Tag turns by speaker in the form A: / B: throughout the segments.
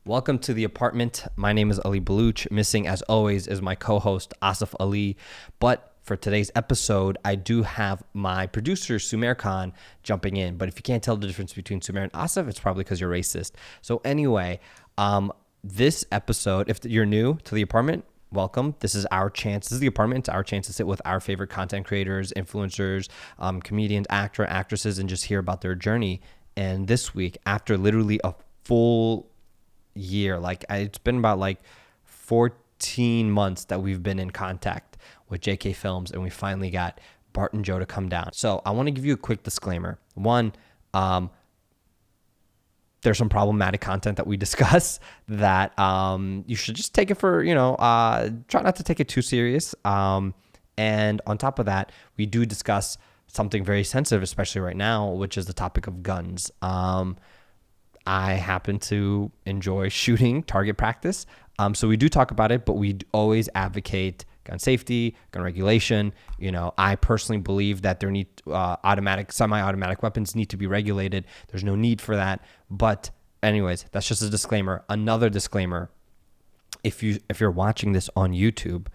A: Welcome to the apartment. My name is Ali Baluch. Missing, as always, is my co-host Asif Ali. But for today's episode, I do have my producer Sumair Khan jumping in. But if you can't tell the difference between Sumair and Asif, it's probably because you're racist. So anyway, this episode, if you're new to the apartment, welcome. This is our chance. This is the apartment. It's our chance to sit with our favorite content creators, influencers, comedians, actresses, and just hear about their journey. And this week, after literally a full year, it's been about 14 months that we've been in contact with JK Films, and we finally got Bart and Joe to come down. So I want to give you a quick disclaimer. One, there's some problematic content that we discuss that you should just take it for, try not to take it too serious. And on top of that, we do discuss something very sensitive, especially right now, which is the topic of guns. I happen to enjoy shooting target practice. So we do talk about it, but we always advocate gun safety, gun regulation. I personally believe that there need semi-automatic weapons need to be regulated. There's no need for that. But anyways, that's just a disclaimer. Another disclaimer. If you're watching this on YouTube,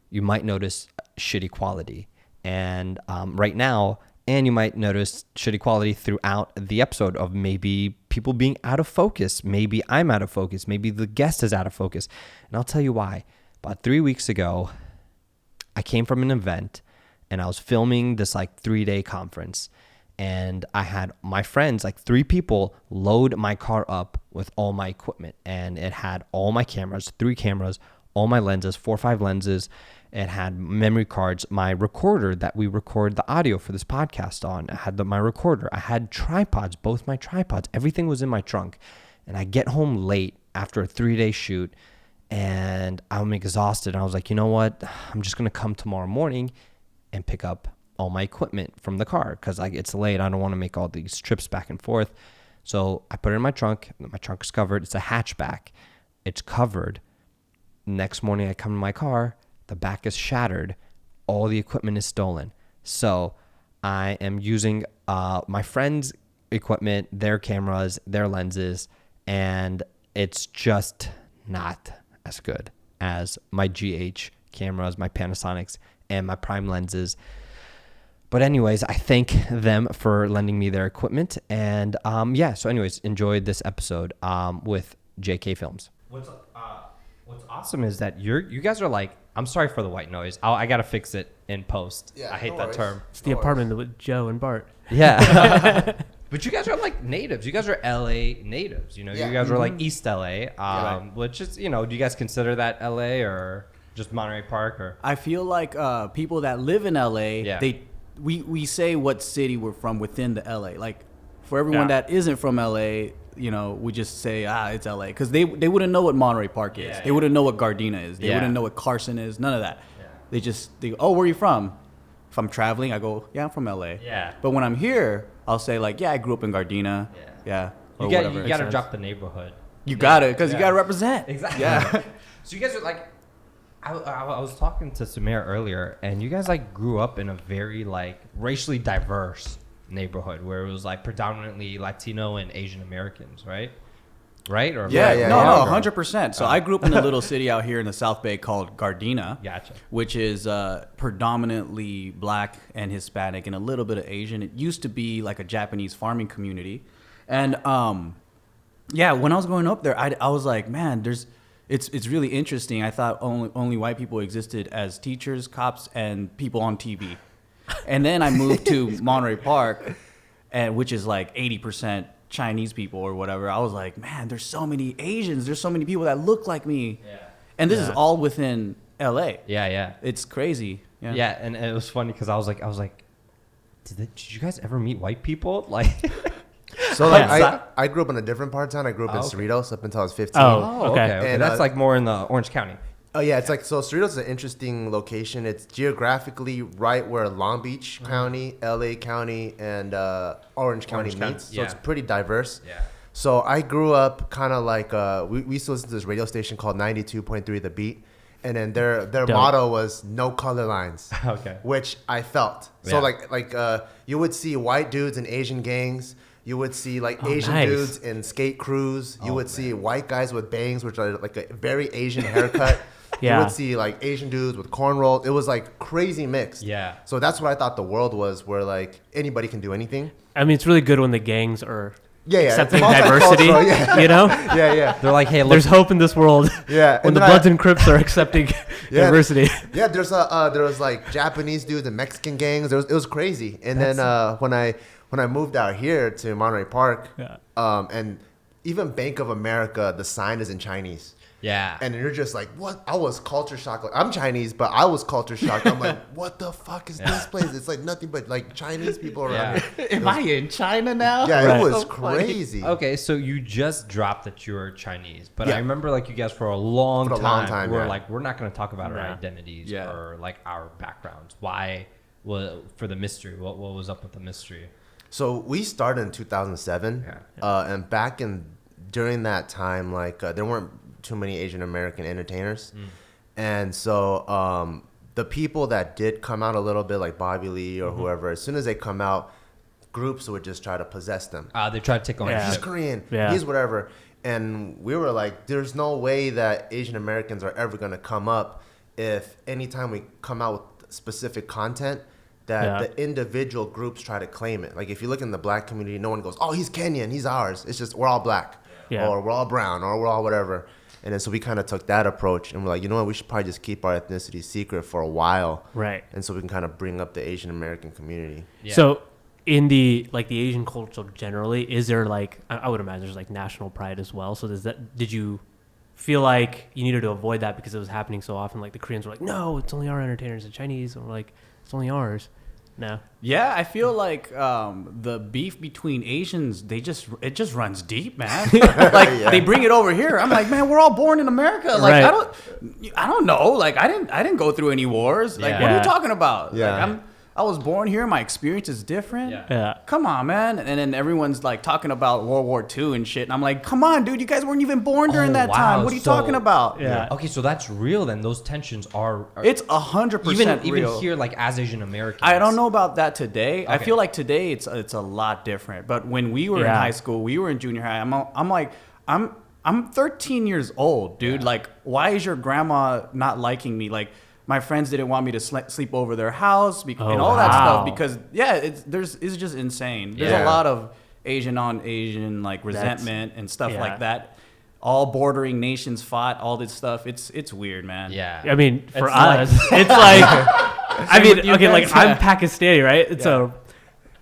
A: you might notice shitty quality. And right now, and you might notice shitty quality throughout the episode of maybe people being out of focus. Maybe I'm out of focus. Maybe the guest is out of focus. And I'll tell you why. About 3 weeks ago, I came from an event and I was filming this 3-day conference. And I had my friends, 3 people, load my car up with all my equipment. And it had all my cameras, 3 cameras, all my lenses, 4 or 5 lenses. It had memory cards, my recorder that we record the audio for this podcast on. I had my recorder. I had tripods, both my tripods. Everything was in my trunk. And I get home late after a 3-day shoot, and I'm exhausted. And I was like, you know what? I'm just going to come tomorrow morning and pick up all my equipment from the car because it's late. I don't want to make all these trips back and forth. So I put it in my trunk. My trunk is covered. It's a hatchback. It's covered. Next morning, I come to my car. The back is shattered. All the equipment is stolen. So I am using my friends' equipment, their cameras, their lenses, and it's just not as good as my GH cameras, my Panasonics, and my Prime lenses. But anyways, I thank them for lending me their equipment. And so anyways, enjoyed this episode with JK Films. What's awesome is that you guys are I'm sorry for the white noise. I got to fix it in post. Yeah, I hate that term.
B: It's the apartment with Joe and Bart.
A: Yeah. But you guys are natives. You guys are LA natives. You guys are East LA, which is, do you guys consider that LA or just Monterey Park? Or
C: I feel like people that live in LA, we say what city we're from within the LA. For everyone that isn't from LA, we just say, it's LA. Because they wouldn't know what Monterey Park is. They wouldn't know what Gardena is. They wouldn't know what Carson is. None of that. Yeah. They go, oh, where are you from? If I'm traveling, I go, I'm from LA. Yeah. But when I'm here, I'll say I grew up in Gardena. Yeah.
A: You got to drop the neighborhood.
C: You got to, because you got to represent.
A: Exactly. Yeah. So you guys are I was talking to Sumair earlier, and you guys grew up in a very racially diverse neighborhood where it was predominantly Latino and Asian Americans, right? Right? Or
C: No, 100%. So I grew up in a little city out here in the South Bay called Gardena.
A: Gotcha.
C: Which is predominantly black and Hispanic and a little bit of Asian. It used to be a Japanese farming community. And when I was growing up there, I was like, man, it's really interesting. I thought only white people existed as teachers, cops, and people on TV. And then I moved to Monterey Park, which is 80% Chinese people or whatever. I was like, man, there's so many Asians. There's so many people that look like me. Yeah. And this is all within LA.
A: Yeah.
C: It's crazy. Yeah.
A: Yeah, and it was funny because I was like, did you guys ever meet white people?
D: So I grew up in a different part of town. I grew up in Cerritos up until I was 15.
A: Oh, okay. And that's more in the Orange County.
D: Oh, yeah. It's so Cerritos is an interesting location. It's geographically right where Long Beach County, LA County, and Orange County meets. So it's pretty diverse. Yeah. So I grew up kind of we used to listen to this radio station called 92.3 The Beat. And then their motto was no color lines. Okay. Which I felt. Yeah. So you would see white dudes in Asian gangs You would see like Asian dudes in skate crews. You would see white guys with bangs, which are like a very Asian haircut. You would see like Asian dudes with cornrows. It was like crazy mixed.
A: Yeah.
D: So that's what I thought the world was, where like anybody can do anything.
B: I mean, it's really good when the gangs are accepting
D: It's
B: diversity.
D: multicultural,
B: You know,
A: They're like, hey, look,
B: there's hope in this world.
D: Yeah,
B: when the Bloods and Crips are accepting diversity.
D: Yeah, there was like Japanese dudes and Mexican gangs. It was crazy. And then when I moved out here to Monterey Park, and even Bank of America, the sign is in Chinese.
A: Yeah.
D: And you're just like, what? I was culture shocked. Like, I'm Chinese, but I was culture shocked. I'm like, what the fuck is this place? It's like nothing but like Chinese people around here.
C: Am I in China now?
D: Yeah, it was crazy.
A: Okay, so you just dropped that you're Chinese, but
D: Yeah.
A: I remember like you guys for a long time were
D: yeah.
A: like, we're not going to talk about our identities or like our backgrounds. Why? Well, for the mystery. What was up with the mystery?
D: So we started in 2007, and during that time, like there weren't too many Asian American entertainers, and so the people that did come out a little bit, like Bobby Lee or whoever, as soon as they come out, groups would just try to possess them.
A: They try to take ownership.
D: He's Korean. He's whatever. And we were like, there's no way that Asian Americans are ever going to come up if anytime we come out with specific content that the individual groups try to claim it. Like if you look in the black community, no one goes, oh, he's Kenyan, he's ours. It's just we're all black or we're all brown or we're all whatever. And then so we kind of took that approach and we're like, you know what, we should probably just keep our ethnicity secret for a while.
B: Right.
D: And so we can kind of bring up the Asian American community.
B: Yeah. So in the Asian culture generally, is there like, I would imagine there's like national pride as well. So did you feel like you needed to avoid that because it was happening so often? Like the Koreans were like, no, it's only our entertainers. The Chinese were like, it's only ours. No.
C: Yeah, I feel like the beef between Asians, it just runs deep, man. Like they bring it over here. I'm like, man, we're all born in America. Like I don't know. Like I didn't go through any wars. Like what are you talking about?
D: Yeah.
C: Like I was born here. My experience is different.
B: Yeah.
C: Come on, man. And then everyone's like talking about World War II and shit. And I'm like, come on, dude. You guys weren't even born during that time. What are you talking about?
B: Yeah.
A: Okay, so that's real then. Those tensions are
C: It's 100% real.
A: Even here, like as Asian Americans.
C: I don't know about that today. Okay. I feel like today it's a lot different. But when we were in high school, we were in junior high. I'm 13 years old, dude. Yeah. Like, why is your grandma not liking me? Like, my friends didn't want me to sleep over their house and all that stuff because it's just insane. There's a lot of Asian on Asian like resentment and stuff like that. All bordering nations fought all this stuff. It's weird, man.
A: Yeah.
B: I mean, for us, it's like I mean, okay, like I'm Pakistani, right? So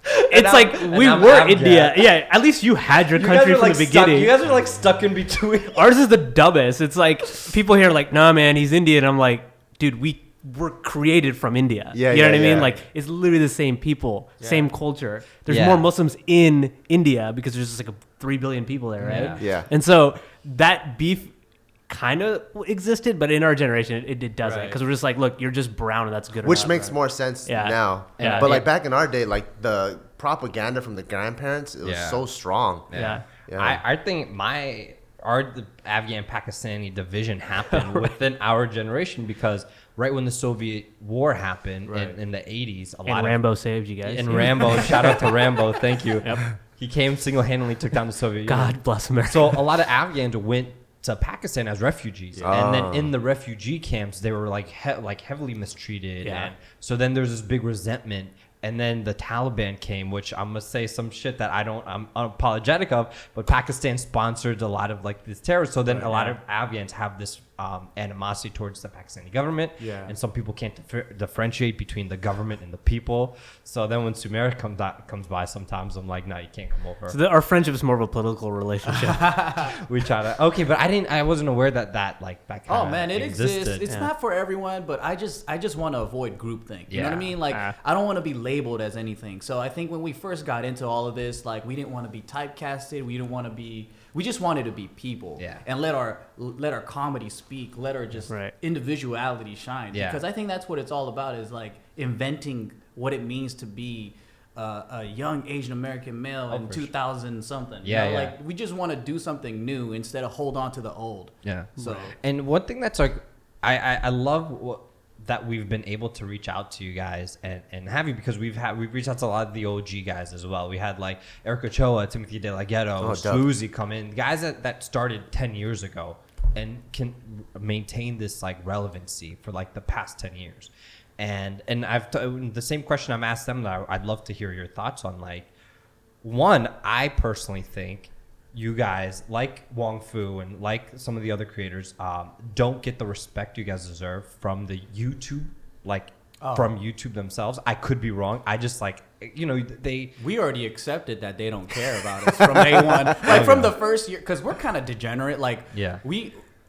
B: it's like we were India. Yeah, at least you had your country from the beginning.
A: You guys are like stuck in between.
B: Ours is the dumbest. It's like people here are like, nah, man, he's Indian. I'm like, dude, we were created from India. You know what I mean? Like it's literally the same people, same culture. There's more Muslims in India because there's just like 3 billion people there, right?
D: Yeah.
B: And so that beef kind of existed, but in our generation, it doesn't because we're just like, look, you're just brown and that's good.
D: Which makes more sense now.
B: Yeah.
D: But like back in our day, like the propaganda from the grandparents, it was so strong.
B: Yeah.
A: I think the Afghan Pakistani division happened within our generation because right when the Soviet War happened in the 80s,
B: Rambo saved you guys.
A: And Rambo, shout out to Rambo, thank you. Yep. He came single-handedly, took down the Soviet Union.
B: God bless America.
A: So a lot of Afghans went to Pakistan as refugees, and then in the refugee camps they were like heavily mistreated, and so then there's this big resentment. And then the Taliban came, which I'm gonna say some shit that I'm unapologetic of, but Pakistan sponsored a lot of like this terrorists. So then a lot of Afghans have this animosity towards the Pakistani government, and some people can't differentiate between the government and the people. So then when Sumair comes by, sometimes I'm like, no, you can't come over.
B: So our friendship is more of a political relationship.
A: We try to but I wasn't aware that like that kind
C: of man, it
A: existed.
C: It's not for everyone, but I just want to avoid groupthink. You know what I mean? Like I don't want to be labeled as anything. So I think when we first got into all of this, like we didn't want to be typecasted. We just wanted to be people and let our comedy speak, let our just individuality shine. Because I think that's what it's all about, is like inventing what it means to be a young Asian American male in 2000 something. Like we just want to do something new instead of hold on to the old.
A: Yeah. So and one thing that's like I love that we've been able to reach out to you guys and have you, because we've reached out to a lot of the OG guys as well. We had like Eric Ochoa, Timothy De La Ghetto, Swoozy come in, guys that started 10 years ago and can maintain this like relevancy for like the past 10 years. And the same question I'm asked them that I'd love to hear your thoughts on. Like, one, I personally think you guys, like Wong Fu and like some of the other creators, don't get the respect you guys deserve from the YouTube, from YouTube themselves. I could be wrong. I just we
C: already accepted that they don't care about us from day one. Like from the first year, because we're kind of degenerate.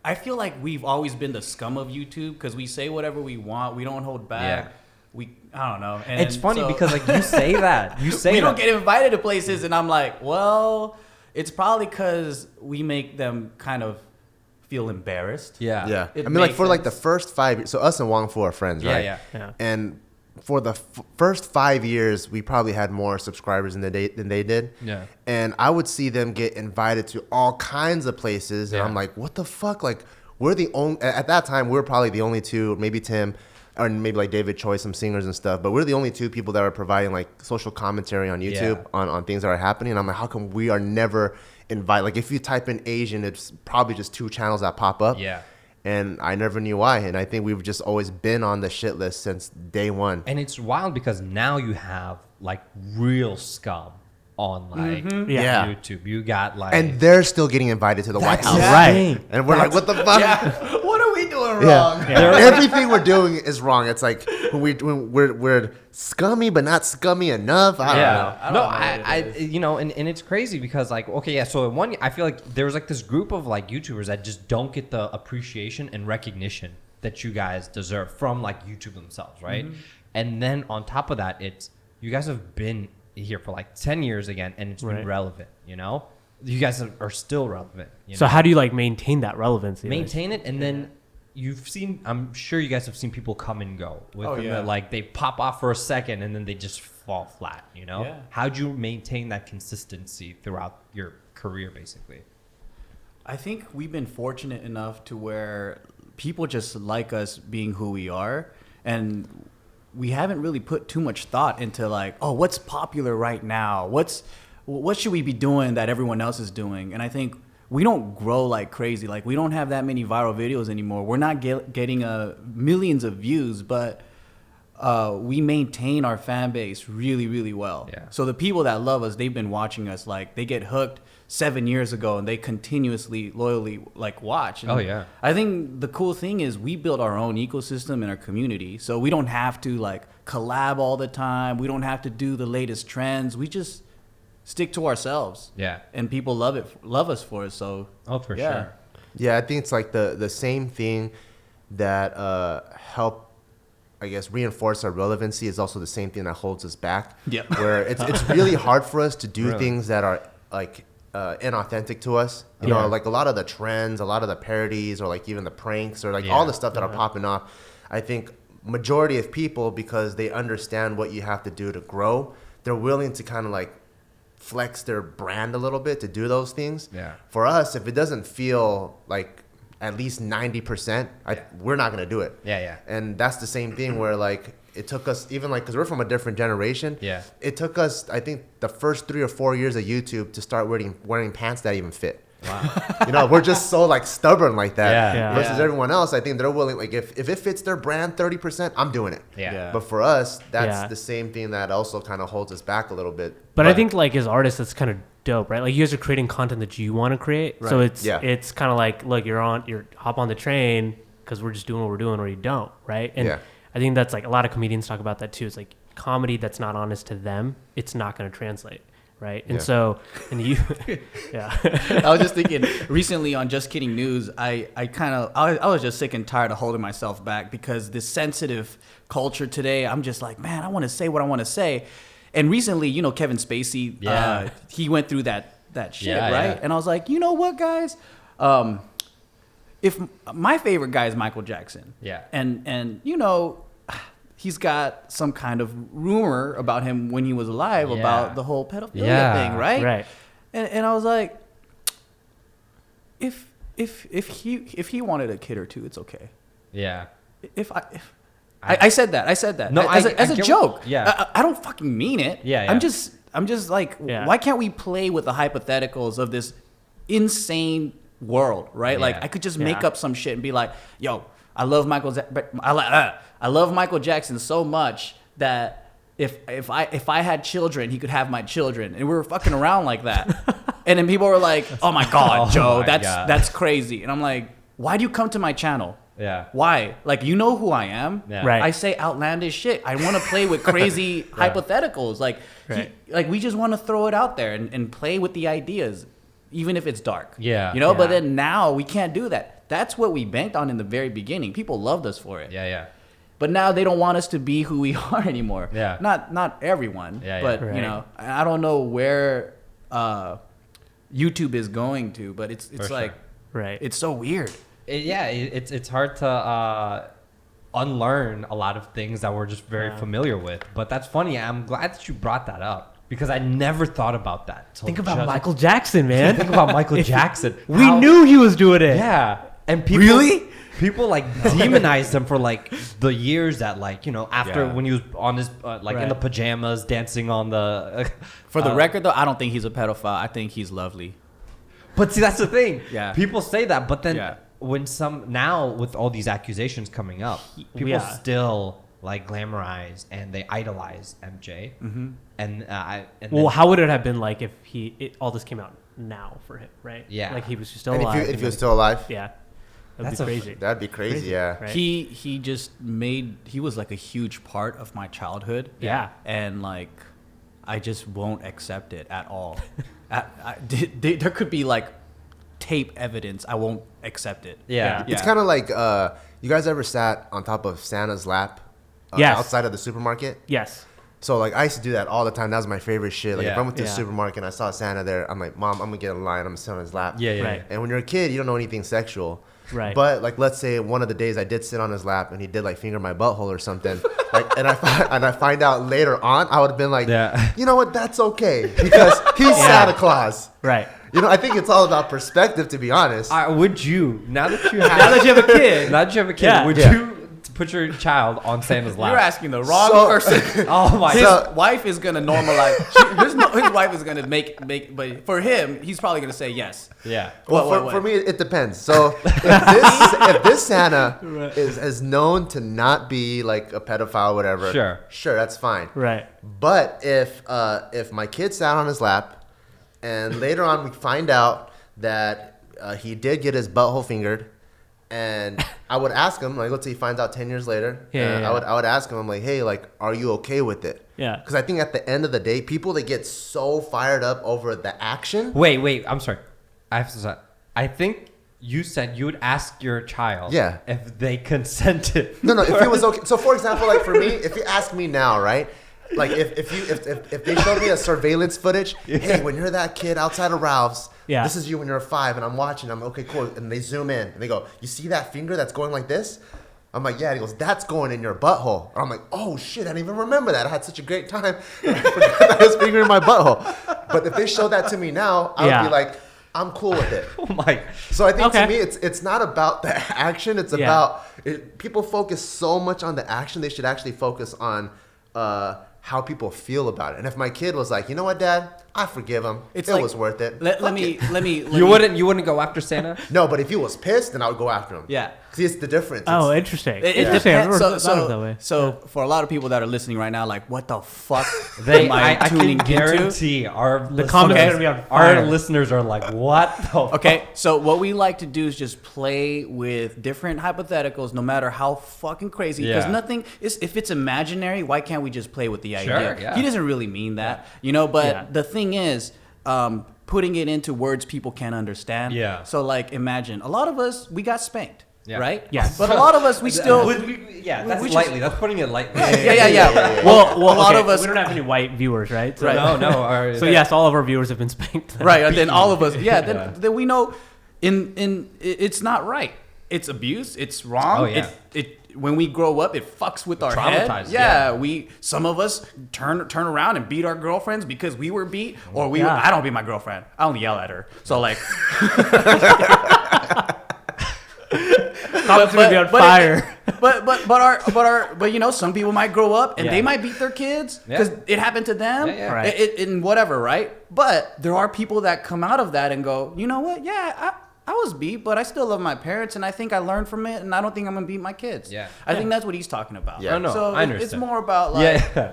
C: I feel like we've always been the scum of YouTube because we say whatever we want. We don't hold back. Yeah. I don't know. And
A: it's funny because like you say that. We
C: don't get invited to places, and I'm like, well, it's probably because we make them kind of feel embarrassed.
D: Yeah. Yeah. I mean, like for like the first 5 years, so us and Wong Fu are friends, right?
A: Yeah.
D: And for the first 5 years, we probably had more subscribers than they did.
A: Yeah.
D: And I would see them get invited to all kinds of places. And I'm like, what the fuck? Like, we're the only, at that time, we were probably the only two, maybe Tim, or maybe like David Choi, some singers and stuff. But we're the only two people that are providing like social commentary on YouTube on things that are happening. And I'm like, how come we are never invited? Like, if you type in Asian, it's probably just 2 channels that pop up.
A: Yeah.
D: And I never knew why. And I think we've just always been on the shit list since day one.
A: And it's wild because now you have like real scum on like YouTube. You got like,
D: and they're still getting invited to the White House.
A: Right.
D: And we're like, what the fuck?
C: Yeah. What are we doing wrong?
D: Yeah. Everything we're doing is wrong. It's like when we're scummy, but not scummy enough. I don't know.
A: And it's crazy because like, okay, yeah. So I feel like there was like this group of like YouTubers that just don't get the appreciation and recognition that you guys deserve from like YouTube themselves, right? Mm-hmm. And then on top of that, it's you guys have been here for like 10 years again, and it's been relevant. You know, you guys are still relevant.
B: So how do you like maintain that relevancy?
A: Maintain it, and then. You've seen, I'm sure you guys have seen people come and go like they pop off for a second and then they just fall flat, you know? Yeah. How'd you maintain that consistency throughout your career, basically?
C: I think we've been fortunate enough to where people just like us being who we are. And we haven't really put too much thought into like, oh, what's popular right now? What should we be doing that everyone else is doing? And I think we don't grow like crazy. Like, we don't have that many viral videos anymore. We're not getting millions of views, but we maintain our fan base really, really well.
A: Yeah.
C: So the people that love us, they've been watching us. Like, they get hooked 7 years ago, and they continuously, loyally, like, watch. And I think the cool thing is we build our own ecosystem in our community. So we don't have to, like, collab all the time. We don't have to do the latest trends. We just stick to ourselves.
A: Yeah.
C: And people love us for it. So
A: for sure.
D: Yeah, I think it's like the same thing that help, I guess, reinforce our relevancy is also the same thing that holds us back.
C: Yeah.
D: Where it's really hard for us to do things that are like inauthentic to us. You know, like a lot of the trends, a lot of the parodies, or like even the pranks, or like all the stuff that are popping off. I think majority of people, because they understand what you have to do to grow, they're willing to kind of like flex their brand a little bit to do those things.
A: Yeah.
D: For us, if it doesn't feel like at least 90%, we're not gonna do it.
A: Yeah.
D: And that's the same thing where like it took us, even like, because we're from a different generation.
A: Yeah.
D: It took us, I think, the first 3 or 4 years of YouTube to start wearing pants that even fit.
A: Wow.
D: You know, we're just so like stubborn like that.
A: Yeah.
D: Versus everyone else, I think they're willing. Like if it fits their brand 30%, I'm doing it.
A: Yeah.
D: But for us, that's the same thing that also kind of holds us back a little bit.
B: But I think like as artists, that's kind of dope, right? Like you guys are creating content that you want to create. Right. So it's kind of like, look, you're hop on the train because we're just doing what we're doing, or you don't, right? And I think that's like a lot of comedians talk about that too. It's like comedy that's not honest to them, it's not going to translate. Right. And so, and you,
C: I was just thinking recently on Just Kidding News, I was just sick and tired of holding myself back because this sensitive culture today, I'm just like, man, I want to say what I want to say. And recently, you know, Kevin Spacey, he went through that shit, right? Yeah. And I was like, you know what, guys? If my favorite guy is Michael Jackson.
A: Yeah.
C: And you know, he's got some kind of rumor about him when he was alive about the whole pedophilia thing, right?
B: Right.
C: And I was like, if he wanted a kid or two, it's okay.
A: Yeah.
C: If I said that. I said that.
A: No,
C: as
A: I
C: a
A: get
C: joke.
A: Yeah.
C: I don't fucking mean it.
A: Yeah, yeah.
C: I'm just like, why can't we play with the hypotheticals of this insane world, right? Like, I could just make up some shit and be like, yo, I love I love Michael Jackson so much that if I had children, he could have my children, and we were fucking around like that. And then people were like, "Oh my god, Joe, that's crazy." And I'm like, "Why do you come to my channel?
A: Yeah.
C: Why? Like, you know who I am.
A: Yeah.
B: Right.
C: I say outlandish shit. I want to play with crazy hypotheticals. Like, like we just want to throw it out there and play with the ideas, even if it's dark.
A: Yeah.
C: You know.
A: Yeah.
C: But then now we can't do that. That's what we banked on in the very beginning. People loved us for it.
A: Yeah, yeah.
C: But now they don't want us to be who we are anymore.
A: Yeah.
C: Not everyone.
A: Yeah, yeah.
C: But
B: Right.
C: you know, I don't know where YouTube is going to, but it's
A: For
C: like
A: sure.
B: Right.
C: it's so weird.
A: It's hard to unlearn a lot of things that we're just very familiar with. But that's funny. I'm glad that you brought that up because I never thought about that.
B: Think about Michael Jackson, man.
A: Think about Michael Jackson.
B: We knew he was doing it.
A: Yeah. And people like demonized him for like the years that like, you know, after when he was on his in the pajamas dancing on the
C: For the record, though, I don't think he's a pedophile. I think he's lovely.
A: But see, that's the thing.
C: Yeah.
A: People say that, but then
C: Yeah.
A: when now with all these accusations coming up, people still like glamorize and they idolize MJ. Mm-hmm. And
B: Well, how would it have been like if all this came out now for him, right?
A: Yeah.
B: Like he was still
D: And
B: alive.
D: if he was still alive,
B: yeah.
A: That's
B: That'd be crazy.
D: that'd be crazy. Yeah.
B: Right.
C: He was like a huge part of my childhood.
B: Yeah.
C: And like, I just won't accept it at all. There could be like tape evidence. I won't accept it.
A: Yeah.
D: It's kind of like you guys ever sat on top of Santa's lap
B: Yes.
D: outside of the supermarket?
B: Yes.
D: So like I used to do that all the time. That was my favorite shit. Like if
A: Yeah.
D: I went to the
B: Yeah.
D: supermarket and I saw Santa there, I'm like, Mom, I'm gonna get in line. I'm gonna sit on his lap.
A: Yeah, yeah.
B: Right.
D: And when you're a kid, you don't know anything sexual.
B: Right.
D: But like, let's say one of the days I did sit on his lap and he did like finger my butthole or something. Like, and I find out later on, I would have been like, you know what? That's okay because he's Santa Claus.
B: Right.
D: You know, I think it's all about perspective, to be honest.
A: Would you
B: Now that you have a kid.
A: would
B: Yeah.
A: you put your child on Santa's lap?
C: You're asking the wrong person.
A: Oh my
C: His
A: god.
C: wife is gonna normalize. His wife is gonna make. But for him, he's probably gonna say yes.
A: Yeah.
D: Well,
C: What?
D: for me, it depends. So if this Santa is known to not be like a pedophile, whatever, sure, that's fine.
B: Right.
D: But if my kid sat on his lap, and later on we find out that he did get his butthole fingered, and I would ask him, like, let's say he finds out 10 years later, I would ask him, I'm like, hey, like, are you okay with it?
B: Yeah.
D: Because I think at the end of the day, people that get so fired up over the action.
A: Wait, I'm sorry. I think you said you would ask your child if they consented.
D: No, if it was okay. So for example, like for me, if you ask me now, right? Like if they showed me a surveillance footage, hey, when you're that kid outside of Ralph's, this is you when you're 5, and I'm watching. I'm okay, cool, and they zoom in and they go, you see that finger that's going like this? I'm like, yeah. And he goes, that's going in your butthole. I'm like, oh shit, I didn't even remember that. I had such a great time. I forgot that I was fingering my butthole. But if they showed that to me now, I would be like, I'm cool with it.
A: Oh my.
D: So I think to me, it's not about the action. It's about people focus so much on the action. They should actually focus on how people feel about it. And if my kid was like, you know what, Dad, I forgive him. It was worth it.
C: Let me.
A: You wouldn't go after Santa?
D: No, but if he was pissed, then I would go after him.
C: Yeah.
D: See, it's the difference.
B: Oh, interesting.
C: It
B: Interesting. I've
C: depends.
B: never thought of it that way.
C: So for a lot of people that are listening right now, like, what the fuck
A: I can
C: tuning into?
A: guarantee
B: The comments are gonna be on fire.
A: Our listeners are like, what the
C: Okay, so what we like to do is just play with different hypotheticals, no matter how fucking crazy. Because nothing is, if it's imaginary, why can't we just play with the idea?
A: Yeah.
C: He doesn't really mean that, you know. But the thing is, putting it into words people can't understand.
A: Yeah.
C: So like, imagine a lot of us, we got spanked.
A: Yeah.
C: Right?
B: Yes.
C: But a lot of us, we still.
A: that's
C: we
A: lightly. That's putting it lightly.
C: Yeah.
B: Well,
C: a lot of us.
B: We don't have any white viewers, right? So,
C: Right.
A: No.
B: So yes, all of our viewers have been spanked.
C: Right, and then all of us, then we know, it's not right. It's abuse. It's wrong.
A: Oh, yeah.
C: It when we grow up, it fucks with our head.
A: Traumatized,
C: Some of us turn around and beat our girlfriends because we were beat, or we.
B: Yeah.
C: I don't beat my girlfriend. I only yell at her. So like.
B: Comments gonna be on fire.
C: but you know, some people might grow up and
A: Yeah.
C: they might beat their kids because it happened to them.
A: Yeah, yeah.
B: Right.
C: In whatever, right? But there are people that come out of that and go, you know what? Yeah, I was beat, but I still love my parents, and I think I learned from it, and I don't think I'm gonna beat my kids.
A: Yeah.
C: I think that's what he's talking about.
D: Yeah.
A: Oh, no,
C: So
A: I
C: it's
A: understand.
C: more about like,
A: Yeah.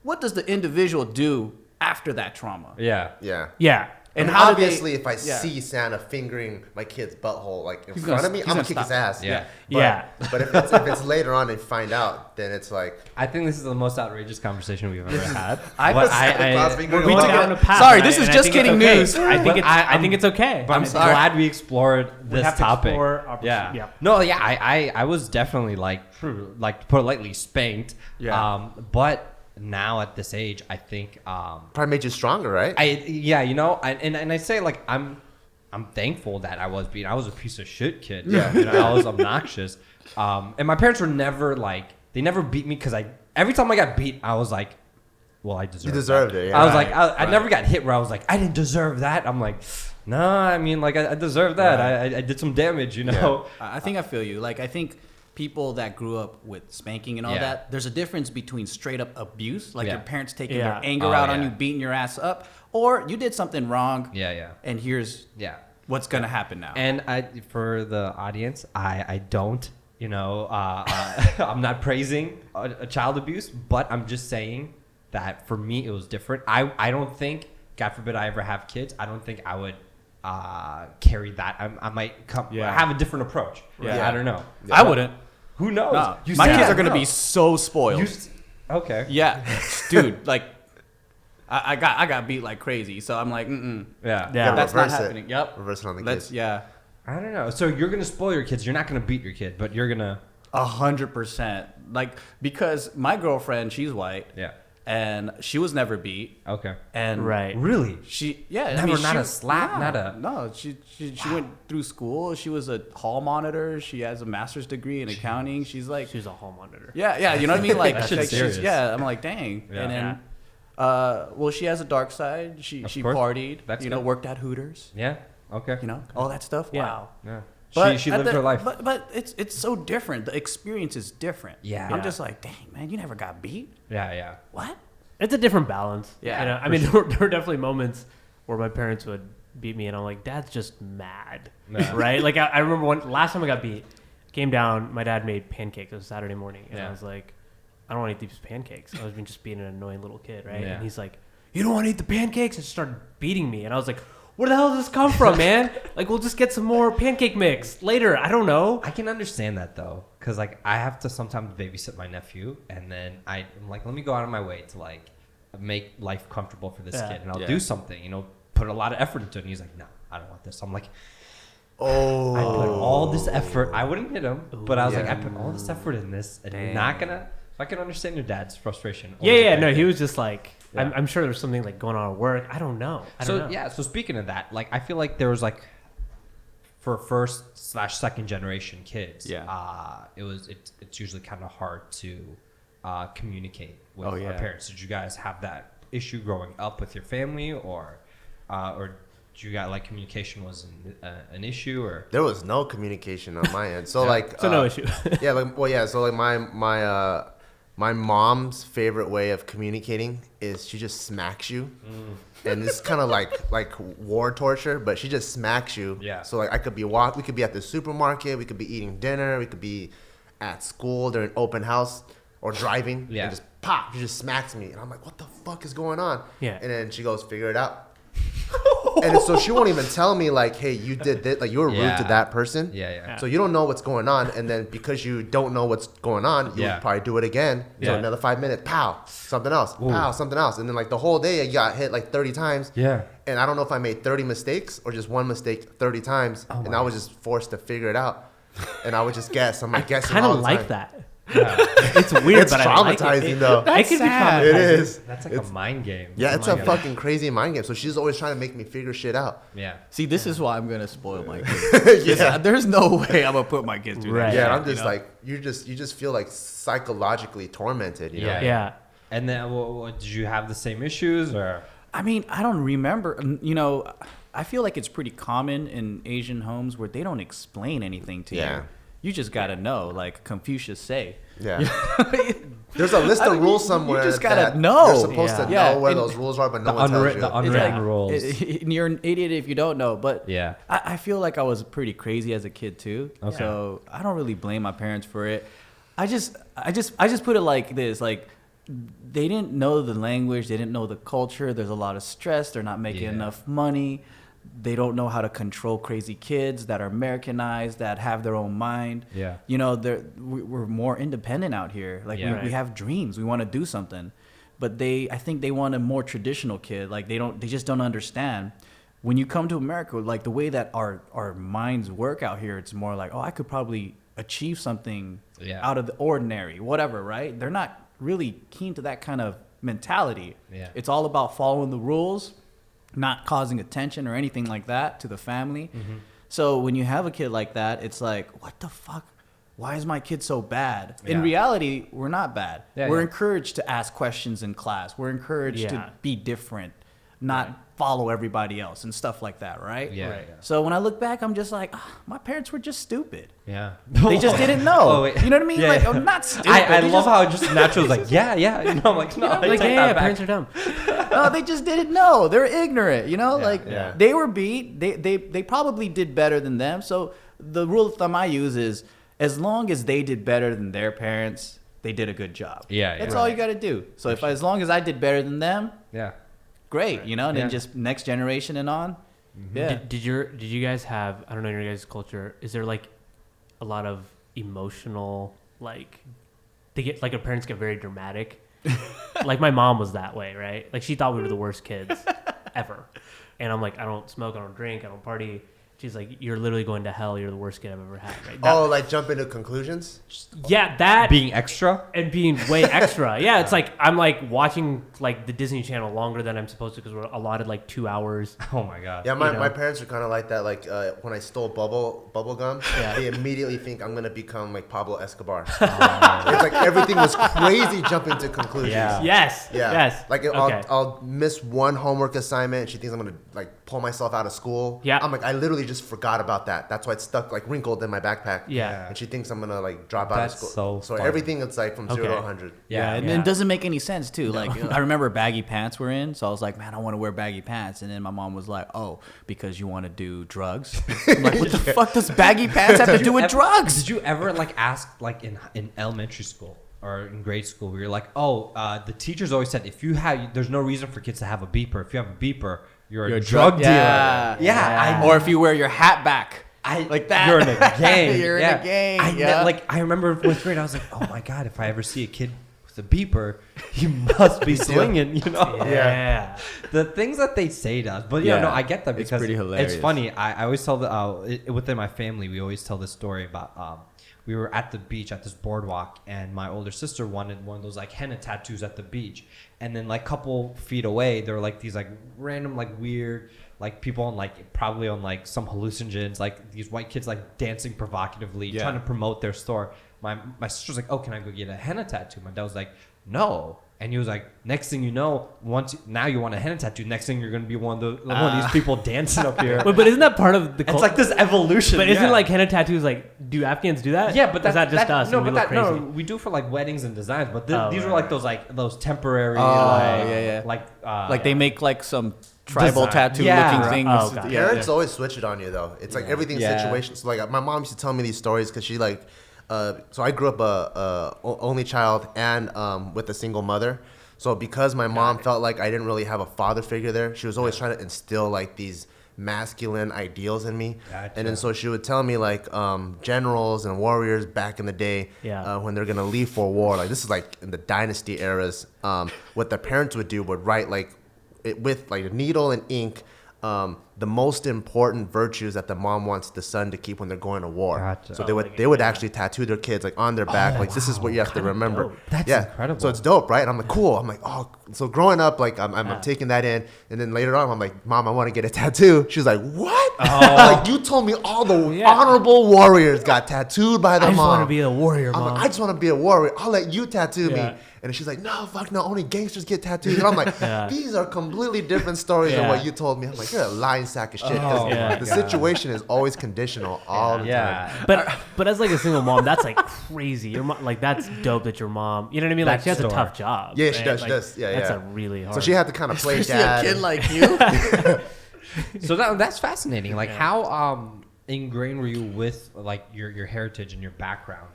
C: what does the individual do after that trauma?
A: Yeah.
D: Yeah.
B: Yeah.
C: And
D: And
C: how do they-
D: obviously, if I
C: yeah.
D: see Santa fingering my kid's butthole like in
C: He's
D: front
C: gonna-
D: of me,
C: he's
D: I'm gonna
C: gonna
D: kick his
C: stop.
D: ass.
A: Yeah.
D: But,
B: Yeah.
D: But if it's later on and find out, then it's like
A: I think this is the most outrageous conversation we've ever had.
C: I-
A: But
D: Santa Claus fingering
C: we
D: all
C: took
D: that.
B: down a path,
C: Sorry,
B: right?
C: this is
B: And I
C: just
B: think it's
C: kidding
B: okay.
C: news.
B: I think it's okay.
A: But I'm
C: sorry.
A: glad we explored this
B: have to
A: topic.
B: explore
A: Yeah.
B: yeah.
A: No, yeah, I was definitely like to put it lightly, spanked.
C: Yeah.
A: But now at this age, I think
D: probably made you stronger, right?
A: and I say like I'm thankful that I was beaten. I was a piece of shit kid. Yeah. You know, I was obnoxious. And my parents were never like they never beat me because every time I got beat, I was like, well, I deserved
D: You deserved
A: that.
D: it, yeah.
A: I was like,
C: Right,
A: I never got hit where I was like, I didn't deserve that. I'm like, no, I mean, like, I deserve that. I did some damage, you know?
C: I think I feel you. Like, I think people that grew up with spanking and all
A: Yeah.
C: that, there's a difference between straight up abuse, like
A: Yeah.
C: your parents taking
B: Yeah.
C: their anger
A: Oh,
C: out on
A: yeah.
C: you, beating your ass up, or you did something wrong,
A: Yeah.
C: and here's
A: Yeah.
C: what's going to happen now.
A: And for the audience, I don't, you know, I'm not praising a child abuse, but I'm just saying that for me, it was different. I don't think, God forbid I ever have kids, I don't think I would carry that. I might have a different approach.
C: Yeah.
A: I don't know.
C: I wouldn't.
A: Who knows?
C: No.
A: You
C: My
A: said
C: kids
A: that.
C: are going to
A: No.
C: be so spoiled.
A: Okay.
C: Yeah, dude, like, I got beat like crazy, so I'm like,
A: Yeah.
B: Yeah.
C: that's not
D: Reverse it.
C: happening. Yep.
D: Reverse it on the
C: Let's,
D: kids.
C: yeah.
A: I don't know. So you're gonna spoil your kids. You're not gonna beat your kid, but you're gonna.
C: 100%. Like, because my girlfriend, she's white,
A: Yeah.
C: and she was never beat,
A: Okay.
C: and
B: Right.
A: Really?
C: she, yeah,
A: Never, not
C: she-
A: a slap,
C: no,
A: not a-
C: no. She went through school. She was a hall monitor. She has a master's degree in accounting. She's like,
B: She's a hall monitor.
C: yeah, you know what I mean? Like,
A: That shit's
C: like
A: serious.
C: yeah, I'm like, dang.
A: Yeah.
C: And then, well, she has a dark side. She
A: Of course.
C: partied.
A: That's
C: you know,
A: good.
C: worked at Hooters.
A: Yeah. Okay.
C: You know, all that stuff.
B: Yeah.
C: Wow.
A: Yeah.
C: But
A: She
C: at
A: lived her life.
C: But it's so different. The experience is different.
A: Yeah.
C: I'm
A: Yeah.
C: just like, dang, man, you never got beat.
A: Yeah.
C: What?
B: It's a different balance.
C: Yeah,
B: You know? I
C: for
B: mean, there were definitely moments where my parents would beat me, and I'm like, Dad's just mad,
A: Yeah.
B: right? Like I remember last time I got beat, came down. My dad made pancakes. It was Saturday morning, and
A: Yeah.
B: I was like, I don't want to eat these pancakes. I was just being an annoying little kid, right?
A: Yeah.
B: And he's like, you don't want to eat the pancakes, and started beating me, and I was like, where the hell does this come from, man? Like, we'll just get some more pancake mix later. I don't know.
A: I can understand that though, because like I have to sometimes babysit my nephew, and then I'm like, let me go out of my way to like make life comfortable for this
B: Yeah.
A: kid, and I'll
C: Yeah.
A: do something, you know, put a lot of effort into it. And he's like, no, I don't want this. I'm like,
D: Oh.
A: I put all this effort. I wouldn't hit him, but I was like,
D: Yeah.
A: I put all this effort in this, and you're not gonna. I can understand your dad's frustration. over
B: Yeah,
A: the
B: no, he
A: pancake.
B: was just like,
A: Yeah.
B: I'm sure there's something like going on at work. I don't know. I don't know.
A: Yeah, so speaking of that, like I feel like there was like for first/second generation kids, it's usually kind of hard to communicate with our parents. Did you guys have that issue growing up with your family, or did you got like communication was an issue, or
D: There was no communication on my end. So
A: Yeah.
D: like
B: So no issue.
D: yeah, like well yeah, so like my mom's favorite way of communicating is she just smacks you. And it's kind of like war torture, but she just smacks you.
A: Yeah.
D: So like we could be at the supermarket, we could be eating dinner, we could be at school during open house or driving.
A: Yeah.
D: And just pop, she just smacks me. And I'm like, what the fuck is going on?
B: Yeah.
D: And then she goes, figure it out. And so she won't even tell me like, hey, you did this, like you were rude
A: Yeah.
D: to that person.
A: Yeah.
D: So you don't know what's going on, and then because you don't know what's going on, you'll
A: Yeah.
D: probably do it again. So
A: Yeah.
D: another 5 minutes, pow, something else,
A: Ooh.
D: pow, something else, and then like the whole day I got hit like 30 times.
A: Yeah.
D: And I don't know if I made 30 mistakes or just one mistake 30 times, and I was just forced to figure it out. And I would just guess. I'm like guessing
B: Kind
D: all
B: of
D: the
B: like
D: time.
B: that.
A: Yeah.
B: It's weird,
D: It's
B: but I like it.
D: traumatizing though.
B: I could be traumatizing.
D: It is.
A: That's like a mind game.
D: Yeah, it's
A: Oh
D: a
A: my God.
D: fucking crazy mind game. So she's always trying to make me figure shit out.
A: Yeah.
C: See, this is why I'm gonna spoil my kids.
D: Yeah.
C: There's no way I'm gonna put my kids through
B: Right.
C: that.
D: Yeah,
C: shit,
D: I'm just
C: you know?
D: like you just feel like psychologically tormented. You know?
A: Yeah.
B: Yeah.
A: And then, did you have the same issues, or?
C: I mean, I don't remember. You know, I feel like it's pretty common in Asian homes where they don't explain anything to
D: Yeah.
C: you. You just gotta know, like Confucius say.
D: Yeah. There's a list of rules somewhere.
C: You just gotta
D: that
C: know.
D: You're supposed to
C: Yeah.
D: know where
C: And
D: those rules are, but no one tells you.
A: The unwritten rules.
C: And you're an idiot if you don't know. But
A: Yeah.
C: I feel like I was pretty crazy as a kid too.
A: Okay.
C: So I don't really blame my parents for it. I just put it like this: like they didn't know the language, they didn't know the culture. There's a lot of stress. They're not making enough money. They don't know how to control crazy kids that are Americanized, that have their own mind.
A: Yeah.
C: You know, we're more independent out here. Like we have dreams. We want to do something. But I think they want a more traditional kid. Like they just don't understand. When you come to America, like the way that our minds work out here, it's more like, oh, I could probably achieve something out of the ordinary, whatever, right? They're not really keen to that kind of mentality.
A: Yeah.
C: It's all about following the rules, not causing attention or anything like that to the family. Mm-hmm. So when you have a kid like that, it's like, what the fuck? Why is my kid so bad? Yeah. In reality, we're not bad. Yeah, we're encouraged to ask questions in class. We're encouraged to be different, not follow everybody else and stuff like that, right?
A: Yeah.
C: Right. So when I look back, I'm just like, my parents were just stupid.
A: Yeah.
C: They just didn't know. You know what I mean? Like, I'm not stupid.
A: I love how it just naturally was like, yeah. You know, I'm like, no, I
B: like,
A: take that back.
B: Parents are dumb.
C: No, they just didn't know. They're ignorant, you know? They were beat. They probably did better than them. So the rule of thumb I use is, as long as they did better than their parents, they did a good job.
A: Yeah.
C: That's all you got to do. So as long as I did better than them, great, you know, and then just next generation and on. Mm-hmm. Yeah.
B: Did you guys have, I don't know, in your guys' culture, is there like a lot of emotional, like they get, like, our parents get very dramatic? Like my mom was that way, right? Like she thought we were the worst kids ever. And I'm like, I don't smoke, I don't drink, I don't party. She's like, you're literally going to hell. You're the worst kid I've ever had. Right?
D: Like jump into conclusions?
B: Yeah, that.
A: Being extra?
B: And being way extra. Yeah, it's like, I'm like watching like the Disney Channel longer than I'm supposed to because we're allotted like 2 hours.
A: Oh my God.
D: Yeah, my parents are kind of like that. Like when I stole bubble gum, they immediately think I'm going to become like Pablo Escobar. It's like everything was crazy jumping to conclusions.
A: Yeah.
B: Yes.
D: Like I'll miss one homework assignment and she thinks I'm going to like pull myself out of school.
B: Yeah.
D: I'm like, I literally just forgot about that. That's why it's stuck like wrinkled in my backpack.
B: Yeah.
D: And she thinks I'm gonna like drop out of school. So
A: funny.
D: Everything it's like from 0 to 100.
C: Yeah. And it doesn't make any sense too. Like I remember baggy pants were in, so I was like, man, I want to wear baggy pants. And then my mom was like, oh, because you want to do drugs? I'm like, what the fuck does baggy pants have to do with drugs?
A: Did you ever like ask like in elementary school or in grade school where you're like, the teachers always said there's no reason for kids to have a beeper. If you have a beeper, you're a drug dealer.
C: Yeah. Or if you wear your hat back. Like that.
A: You're in a gang.
C: You're in a gang.
A: I remember in 4th grade, I was like, oh my God, if I ever see a kid with a beeper, he must be swinging, you know?
B: Yeah.
A: The things that they say to us. But, no, I get that because
C: it's pretty hilarious.
A: It's funny. I always tell within my family, we always tell this story about we were at the beach at this boardwalk and my older sister wanted one of those like henna tattoos at the beach. And then like a couple feet away, there were like these like random like weird like people on like probably on like some hallucinogens, like these white kids like dancing provocatively, trying to promote their store. My sister was like, oh, can I go get a henna tattoo? My dad was like, no. And he was like, next thing you know, now you want a henna tattoo. Next thing you're going to be one of these people dancing up here.
B: But isn't that part of the culture?
A: It's like this evolution.
B: But isn't it like henna tattoos, like, do Afghans do that?
A: Yeah, but
B: that just us?
A: No, no, we do for like weddings and designs. But these are like those temporary,
C: like they make like some tribal tattoo looking things.
B: Oh, God.
D: Parents always switch it on you though. It's like everything's situation. So like my mom used to tell me these stories because she like. So I grew up a only child and with a single mother. So because my mom felt like I didn't really have a father figure there, she was always trying to instill like these masculine ideals in me. Gotcha. And then so she would tell me like generals and warriors back in the day when they're gonna leave for war. Like this is like in the dynasty eras. What the parents would do would write like with like a needle and ink. The most important virtues that the mom wants the son to keep when they're going to war. Gotcha. So they would actually tattoo their kids like on their back. This is what you have to remember.
B: Dope.
A: That's incredible.
D: So it's dope, right? And I'm like, cool. I'm like, oh. So growing up, like I'm taking that in, and then later on, I'm like, Mom, I want to get a tattoo. She's like, what? Like you told me all the honorable warriors got tattooed by their mom.
B: I just want to be a warrior,
D: Mom. Like, I just want to be a warrior. I'll let you tattoo me. And she's like, no, only gangsters get tattoos. And I'm like, these are completely different stories than what you told me. I'm like, you're a lying sack of shit. 'Cause
A: Oh,
B: my
D: the
A: God.
D: situation is always conditional all the time.
A: Yeah.
B: But as like a single mom, that's like crazy. Your mom, like that's dope that your mom. You know what I mean? Like she has a
A: Backstory.
B: tough job.
D: Yeah, she
B: right?
D: does. She
B: Like,
D: does. Yeah,
B: That's
D: yeah.
B: a really hard.
D: So she had to kind of play
C: Especially
D: dad.
C: a kid like you.
A: So that's fascinating. Like how ingrained were you with like your heritage and your background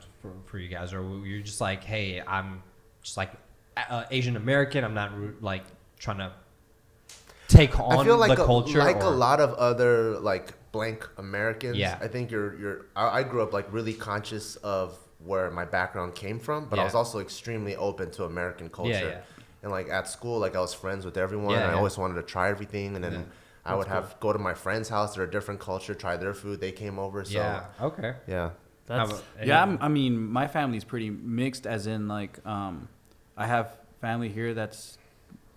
A: for you guys, or were you just like, hey, I'm just like Asian American. I'm not like trying to take on
D: I feel like
A: the culture.
D: a lot of other like blank Americans.
A: Yeah.
D: I think I grew up like really conscious of where my background came from, but I
A: Yeah.
D: was also extremely open to American culture.
A: Yeah.
D: And like at school, like I was friends with everyone.
A: Yeah,
D: and I
A: yeah.
D: always wanted to try everything, and then
A: Yeah.
D: I would go to my friend's house. They're a different culture. Try their food. They came over. So
A: Yeah. Okay.
D: yeah.
B: That's
C: Yeah, I mean, my family's pretty mixed, as in like, I have family here that's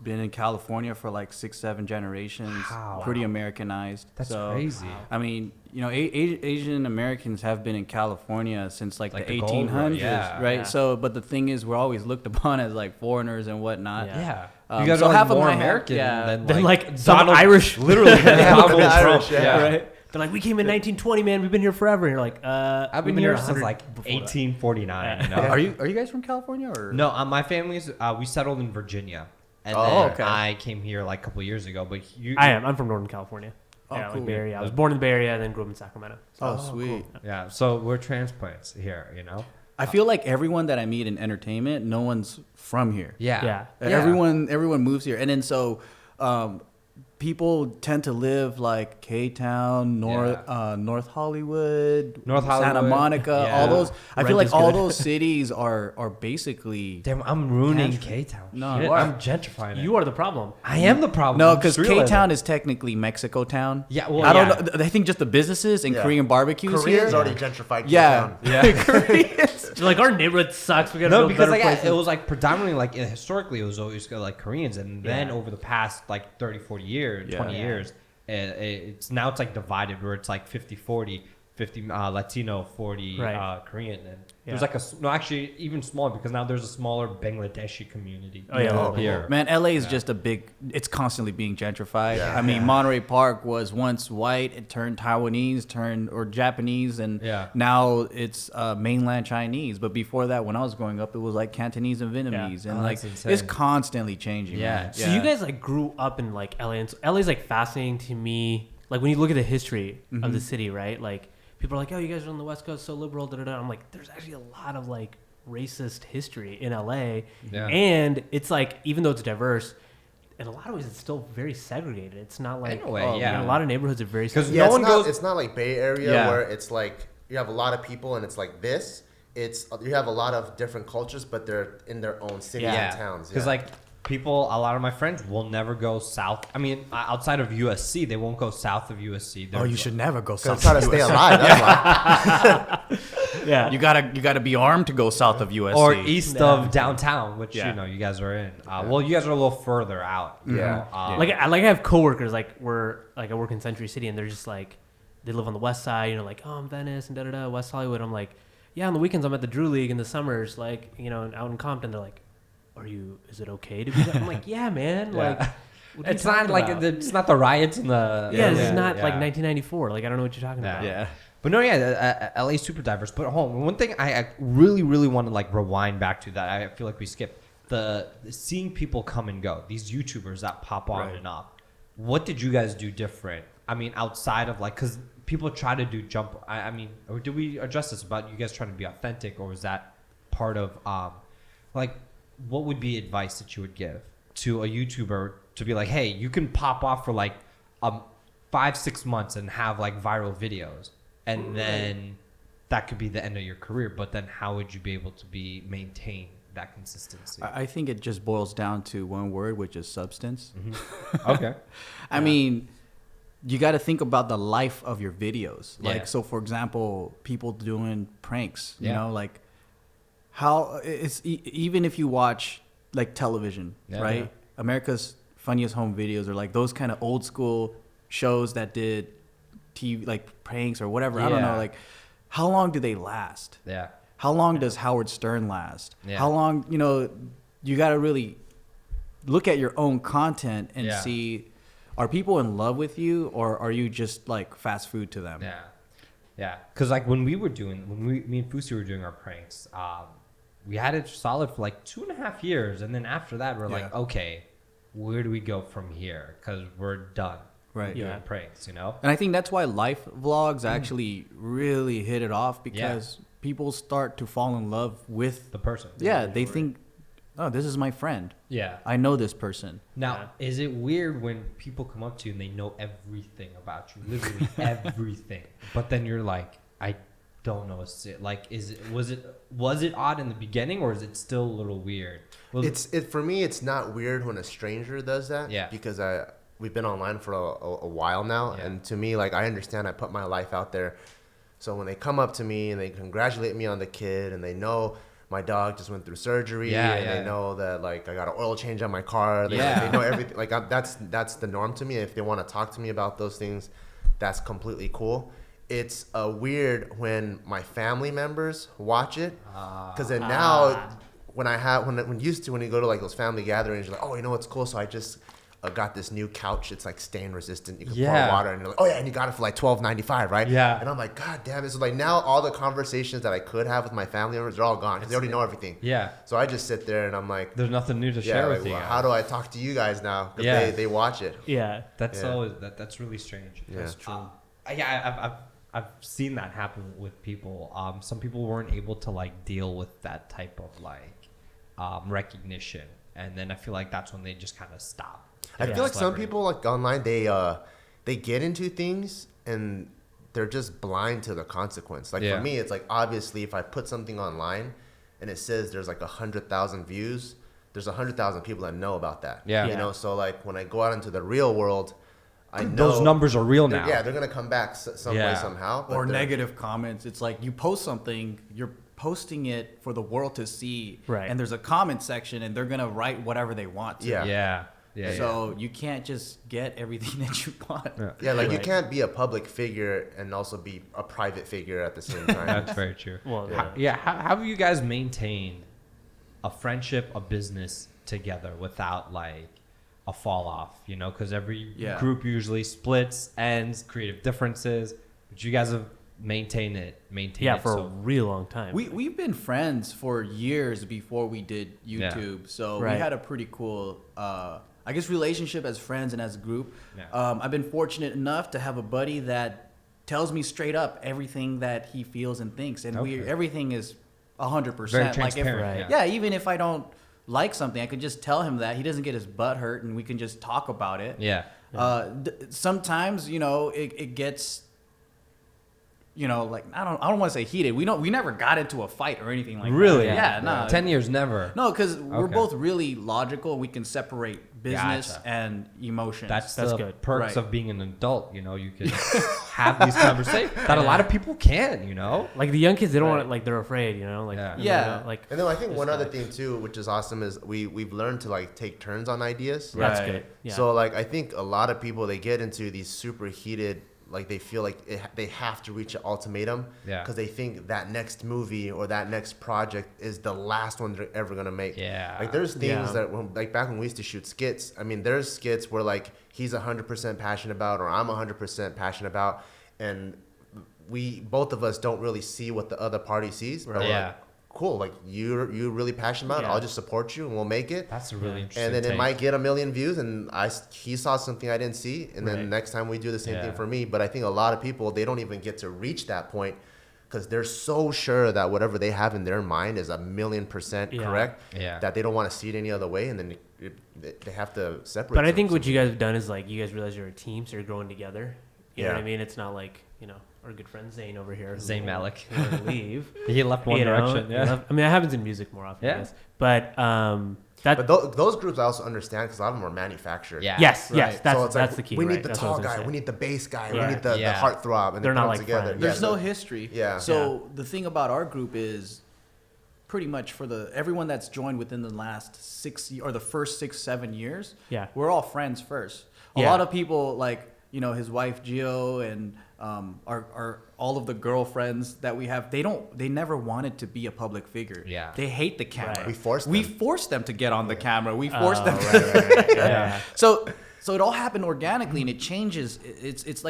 C: been in California for like 6-7 generations.
A: Wow.
C: Pretty Americanized.
A: That's
C: So,
A: crazy.
C: I mean, you know, Asian Americans have been in California since like the
A: the gold rush,
C: 1800s,
A: yeah.
C: right?
B: Yeah.
C: So, but the thing is, we're always looked upon as like foreigners and whatnot.
B: Yeah.
A: Yeah. You guys
C: so
A: are like
C: half of
A: more
C: my
A: American
C: yeah.
B: Then like some
A: Donald-
B: Irish,
A: literally.
D: Yeah,
A: Donald
D: the
A: Trump,
D: Irish, yeah.
B: right? They're like, we came in 1920, man. We've been here forever. And you're like,
A: I've
B: we've
A: been here
B: 100
A: since like
B: before that.
A: 1849. You know?
C: Are you guys from California or
A: No, my family's we settled in Virginia, and
D: Oh,
A: then
C: okay.
A: I came here like a couple of years ago. But
B: I am. I'm from Northern California.
C: Oh,
B: Yeah,
C: cool.
B: like Bay Area. I was born in the Bay Area and then grew up in Sacramento.
C: Oh, sweet.
A: Yeah, so we're transplants here, you know.
C: I feel like everyone that I meet in entertainment, no one's from here.
A: Yeah,
B: Yeah.
C: Everyone moves here, and then so people tend to live like K-Town, North Hollywood,
A: North
C: Santa
A: Hollywood.
C: Monica,
A: Yeah.
C: all those. I
B: Rent
C: feel like
B: is
C: all
B: good.
C: those cities are basically
A: Damn, I'm ruining
C: Gentrified.
A: K-Town.
C: No,
A: Shit,
C: you are.
A: I'm gentrifying it.
B: You are the problem.
A: I am the problem.
C: no,
A: I'm
C: because
A: just realizing.
C: K-Town is technically Mexico town.
A: Yeah, well,
C: I don't
A: yeah.
C: know. I think just the businesses and
D: Yeah.
C: Korean barbecues
D: Koreans
C: here.
D: already gentrified.
C: Yeah,
D: K-Town.
C: Koreans.
B: You're like, our neighborhood sucks. We got to
A: No,
B: build
A: because
B: better
A: like
B: places.
A: it was like predominantly like historically it was always like Koreans, and then
B: Yeah.
A: over the past like 30, 40 years,
C: Yeah.
A: 20
B: Yeah.
A: years, it's like divided where it's like 50-40, 50 Latino, 40
B: Right.
A: Korean, and
B: Yeah.
A: there's like actually even smaller because now there's a smaller Bangladeshi community.
B: Oh, yeah. Oh,
A: here.
C: Man, LA is just a big. It's constantly being gentrified.
D: Yeah.
C: I mean, Monterey Park was once white. It turned Taiwanese, or Japanese, and
A: Yeah.
C: now it's mainland Chinese. But before that, when I was growing up, it was like Cantonese and Vietnamese, and
A: Oh,
C: like
A: that's insane.
C: it's constantly changing.
A: Yeah.
C: man.
B: So you guys like grew up in like LA, and so LA's like fascinating to me. Like when you look at the history of the city, right? Like people are like, "Oh, you guys are on the West Coast, so liberal." Da da da. I'm like, there's actually a lot of like racist history in LA,
A: Yeah.
B: and it's like even though it's diverse, in a lot of ways it's still very segregated. It's not like
A: In a way,
B: you
A: yeah.
B: know, a lot of neighborhoods are very
A: 'Cause
B: segregated.
A: no
D: Yeah,
A: one goes-
D: It's not like Bay Area
C: Yeah.
D: where it's like you have a lot of people and it's like this. It's you have a lot of different cultures, but they're in their own cities
A: Yeah,
D: and towns.
A: because like people, a lot of my friends will never go south. I mean, outside of USC, they won't go south of USC.
C: Oh, you should never go
D: I'm
C: south.
D: trying to stay alive. That's why.
B: Yeah,
C: You gotta be armed to go south of USC.
A: or east
B: Yeah.
A: of downtown, which
C: Yeah.
A: you know you guys are in. Well, you guys are a little further out. You
D: Yeah.
A: know?
B: like I have coworkers like I work in Century City, and they're just like they live on the west side, you know, like, oh, I'm Venice and da da da, West Hollywood. I'm like, yeah, on the weekends I'm at the Drew League, in the summers, like, you know, out in Compton. They're like, is it okay to be there? I'm like, yeah, man.
A: Yeah.
B: Like, what are you
A: it's not
B: talking
A: like
B: about?
A: it's not the riots in the
B: yeah, this is not
A: yeah.
B: like 1994. Like, I don't know what you're talking about.
C: yeah.
A: But no, yeah, LA is super diverse. But hold on, one thing I really, really want to like rewind back to that I feel like we skipped the seeing people come and go. These YouTubers that pop on
C: Right.
A: and off. What did you guys do different? I mean, outside of like, because people try to do jump. I mean, or did we address this about you guys trying to be authentic, or was that part of like, what would be advice that you would give to a YouTuber to be like, hey, you can pop off for like 5-6 months and have like viral videos, and then that could be the end of your career. But then how would you be able to maintain that consistency?
C: I think it just boils down to one word, which is substance.
A: Okay.
C: I mean, you got to think about the life of your videos. Like,
A: Yeah.
C: so for example, people doing pranks, you
A: Yeah.
C: know, like how it's even if you watch like television,
A: Yeah.
C: right?
A: Yeah.
C: America's Funniest Home Videos, or like those kind of old school shows that did TV, like pranks or whatever. I don't
A: Yeah.
C: know. Like, how long do they last?
A: Yeah.
C: How long does Howard Stern last?
A: Yeah.
C: How long, you got to really look at your own content and
A: Yeah.
C: see are people in love with you, or are you just like fast food to them?
A: Yeah. Because like when me and Fusi were doing our pranks, we had it solid for like 2.5 years, and then after that we're like, okay, where do we go from here? Because we're done.
C: Right.
A: Doing pranks, And
C: I think that's why life vlogs actually really hit it off, because people start to fall in love with
A: the person.
C: Yeah, they think, oh, this is my friend.
A: Yeah.
C: I know this person.
A: Now, is it weird when people come up to you and they know everything about you, literally everything, but then you're like, I don't know, like, was it odd in the beginning, or is it still a little weird?
D: For me, it's not weird when a stranger does that.
A: Yeah.
D: Because we've been online for a while now, and to me, like, I understand I put my life out there. So when they come up to me and they congratulate me on the kid, and they know my dog just went through surgery, they know that, like, I got an oil change on my car. They know everything. Like, that's the norm to me. If they want to talk to me about those things, that's completely cool. It's weird when my family members watch it, because then now when you go to like those family gatherings, you're like, oh, you know what's cool? So I just got this new couch. It's like stain resistant. You can pour water, and you're like, oh yeah, and you got it for like $12.95, right?
A: Yeah.
D: And I'm like, God damn it! So like now all the conversations that I could have with my family members are all gone because they already know everything.
A: Yeah.
D: So I just sit there and I'm like,
A: there's nothing new to share with you.
D: Well, how do I talk to you guys now? Because they watch it.
B: Yeah.
A: That's always that's really strange.
D: Yeah.
C: That's true.
A: I've seen that happen with people. Some people weren't able to like deal with that type of like recognition, and then I feel like that's when they just kind of stop.
D: I feel like some people like online, they get into things and they're just blind to the consequence. Like for me, it's like, obviously if I put something online and it says there's like 100,000 views, there's 100,000 people that know about that. You know, so like when I go out into the real world, I know
A: those numbers are real now.
D: Yeah, they're gonna come back some way somehow.
C: Or negative comments. It's like you post something, you're posting it for the world to see,
B: right?
C: And there's a comment section, and they're gonna write whatever they want to. So you can't just get everything that you want.
D: Like you can't be a public figure and also be a private figure at the same time.
A: That's very true.
B: Well,
A: how have you guys maintained a friendship, a business together without like a fall off? You know, because every group usually splits, ends, creative differences, but you guys have maintained it
B: for a real long time.
C: We've been friends for years before we did YouTube, so we had a pretty cool I guess relationship as friends and as a group. I've been fortunate enough to have a buddy that tells me straight up everything that he feels and thinks, and everything is 100%.
A: Very transparent.
C: Even if I don't like something, I could just tell him that. He doesn't get his butt hurt, and we can just talk about it. Sometimes, you know, it gets, you know, like I don't want to say heated. We never got into a fight or anything like that.
A: Really?
C: No.
A: 10 years never.
C: No, because we're both really logical, and we can separate business and emotions.
A: That's
B: the
A: good. Perks of being an adult. You know, you can have these conversations that a lot of people can. You know,
B: like the young kids, they don't want to, like, they're afraid. You know, like like.
D: And then I think one other thing too, which is awesome, is we've learned to like take turns on ideas.
B: That's good. Yeah.
D: So like I think a lot of people, they get into these super heated, like they feel like they have to reach an ultimatum because they think that next movie or that next project is the last one they're ever gonna make. Like there's things that like back when we used to shoot skits, I mean there's skits where like he's 100% passionate about or I'm 100% passionate about, and we both of us don't really see what the other party sees, but we're like, cool, like you're really passionate about it, I'll just support you and we'll make it.
A: That's a really interesting
D: And then
A: take.
D: it might get 1 million views, and he saw something I didn't see, and then next time we do the same thing for me. But I think a lot of people, they don't even get to reach that point because they're so sure that whatever they have in their mind is 1,000,000% correct that they don't want to see it any other way, and then they have to separate.
B: But I think what you guys have done is like you guys realize you're a team, so you're growing together. You know what I mean? It's not like, you know, our good friend Zane over here.
A: Zayn Malik.
B: Leave.
A: He left one direction.
B: I mean, that happens in music more often. I guess. But
D: but those groups I also understand because a lot of them are manufactured.
B: Yes. That's the key.
D: We need the tall guy. We need the bass guy. We need the heartthrob. And
B: they're not like
D: together.
C: There's no history.
D: So
C: the thing about our group is pretty much for everyone that's joined within the last the first 6-7 years. We're all friends first. A lot of people, like, you know, his wife Gio and our all of the girlfriends that we have, they never wanted to be a public figure. They hate the camera.
D: We forced them
C: to get on the camera. We forced them to. So it all happened organically, and it changes. It's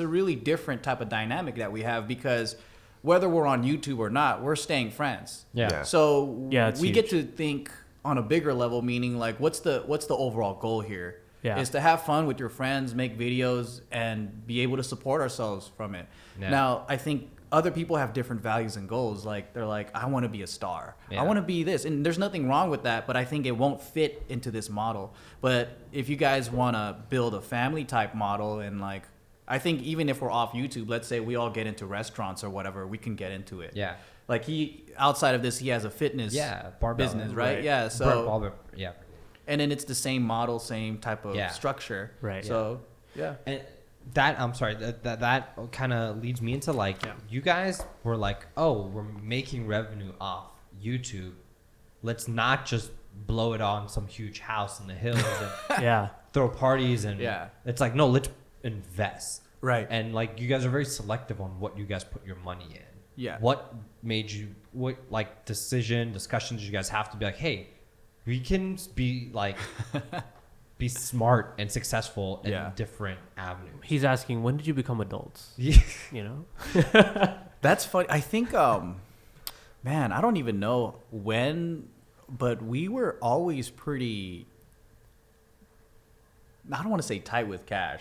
C: a really different type of dynamic that we have, because whether we're on YouTube or not, we're staying friends.
A: Yeah.
C: So we
B: huge.
C: get to think on a bigger level, meaning like, what's the overall goal here?
B: Yeah.
C: Is to have fun with your friends, make videos, and be able to support ourselves from it.
A: Yeah.
C: Now, I think other people have different values and goals. Like, they're like, I want to be a star.
A: Yeah.
C: I want to be this. And there's nothing wrong with that, but I think it won't fit into this model. But if you guys want to build a family type model, and like, I think even if we're off YouTube, let's say we all get into restaurants or whatever, we can get into it.
A: Yeah.
C: Like, outside of this, he has a fitness
A: barbell
C: business, right?
B: Right.
C: Yeah. So,
A: Yeah.
C: and then it's the same model, same type of structure.
B: Right.
C: So, yeah.
A: And I'm sorry, that kind of leads me into like, you guys were like, oh, we're making revenue off YouTube. Let's not just blow it on some huge house in the hills and throw parties. And it's like, no, let's invest.
C: Right.
A: And like, you guys are very selective on what you guys put your money in.
C: Yeah.
A: What made you, what like discussions did you guys have to be like, hey, we can be like, be smart and successful in different avenues.
B: He's asking, when did you become adults?
A: Yeah.
B: You know?
C: That's funny. I think, man, I don't even know when, but we were always pretty, I don't want to say tight with cash,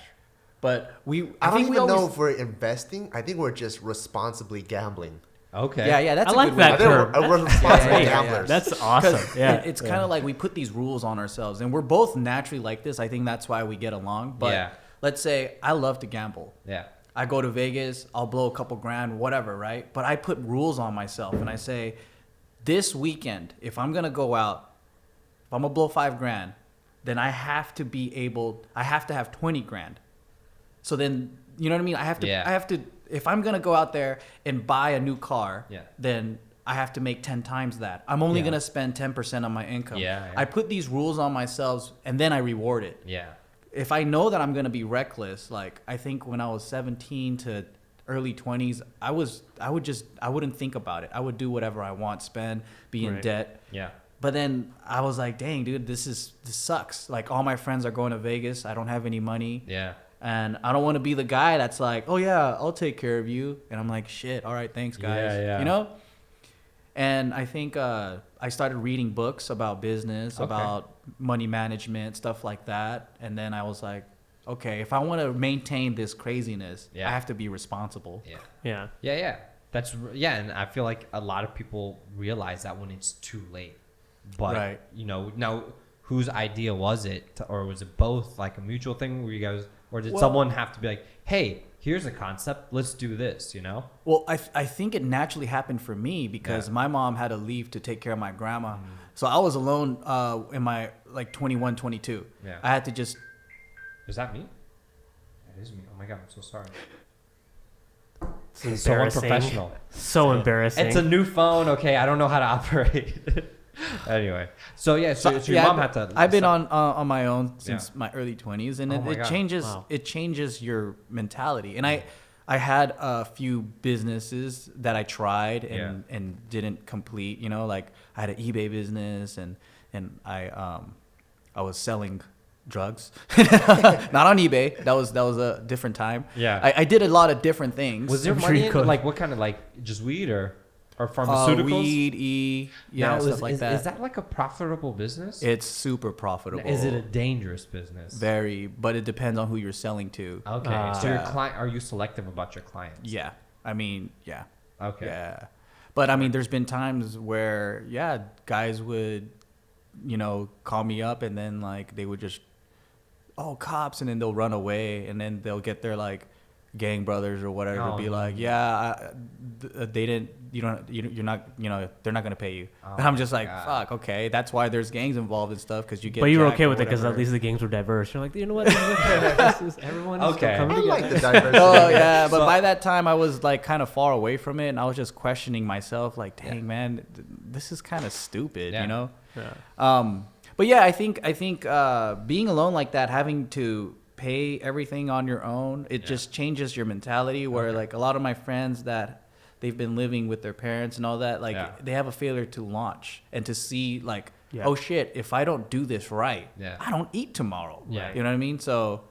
C: but
D: I don't even know if we're investing. I think we're just responsibly gambling.
A: Okay.
C: Yeah, that's
B: I
C: a
B: like
C: good
B: that
C: way.
B: term.
D: We're responsible gamblers.
B: That's awesome. Yeah.
C: It's kind of like we put these rules on ourselves, and we're both naturally like this. I think that's why we get along. But let's say I love to gamble.
A: Yeah.
C: I go to Vegas, I'll blow a couple grand, whatever, right? But I put rules on myself, and I say, this weekend, if I'm gonna go out, if I'm gonna blow $5,000, then I have to have 20 grand. So then, you know what I mean? I have to, if I'm going to go out there and buy a new car, then I have to make 10 times that. I'm only going to spend 10% on my income. I put these rules on myself, and then I reward it.
A: Yeah.
C: If I know that I'm going to be reckless, like I think when I was 17 to early 20s, I wouldn't think about it. I would do whatever I want, spend, be in debt.
A: Yeah.
C: But then I was like, dang, dude, this sucks. Like, all my friends are going to Vegas. I don't have any money.
A: Yeah.
C: And I don't want to be the guy that's like, oh, yeah, I'll take care of you. And I'm like, shit, all right, thanks, guys.
A: Yeah.
C: You know? And I think I started reading books about business, about money management, stuff like that. And then I was like, okay, if I want to maintain this craziness, I have to be responsible.
A: Yeah. And I feel like a lot of people realize that when it's too late. But, you know, now whose idea was it? Or was it both like a mutual thing where you guys, or did someone have to be like, hey, here's a concept, let's do this, you know?
C: Well, I think it naturally happened for me because my mom had to leave to take care of my grandma. So I was alone in my like 21, 22.
A: Yeah.
C: I had to just...
A: Is that me? That is me. Oh my God, I'm so sorry.
B: It's
A: So
B: embarrassing.
A: unprofessional.
B: So embarrassing.
A: It's a new phone. Okay, I don't know how to operate. Anyway, so your mom had to.
C: I've been on my own since my early 20s, and it changes.
B: Wow.
C: It changes your mentality. And I had a few businesses that I tried and didn't complete. You know, like I had an eBay business, and I was selling drugs, not on eBay. That was a different time.
A: Yeah,
C: I did a lot of different things.
A: Was there money in, like what kind of like just weed or pharmaceuticals?
C: Weed, stuff like that.
A: Is that like a profitable business?
C: It's super profitable.
A: Is it a dangerous business?
C: Very, but it depends on who you're selling to.
A: Okay, so your client, are you selective about your clients?
C: Yeah, I mean, yeah.
A: Okay.
C: Yeah, but I mean, there's been times where guys would, call me up and then like they would just, cops, and then they'll run away, and then they'll get their like gang brothers or whatever be like, they didn't, you're not, they're not gonna pay you. And I'm just like, fuck, okay, that's why there's gangs involved and stuff, because you get.
B: But you were okay with it because at least the gangs were diverse. You're like, you know what? Everyone is still coming together.
D: Like the diversity.
C: But by that time I was like kind of far away from it, and I was just questioning myself, like, dang man, this is kind of stupid, you know. But I think being alone like that, having to pay everything on your own, it just changes your mentality, where like a lot of my friends that they've been living with their parents and all that, like they have a failure to launch and to see like oh shit, if I don't do this right,
A: Yeah.
C: I don't eat tomorrow.
A: Yeah.
C: You know what I mean? So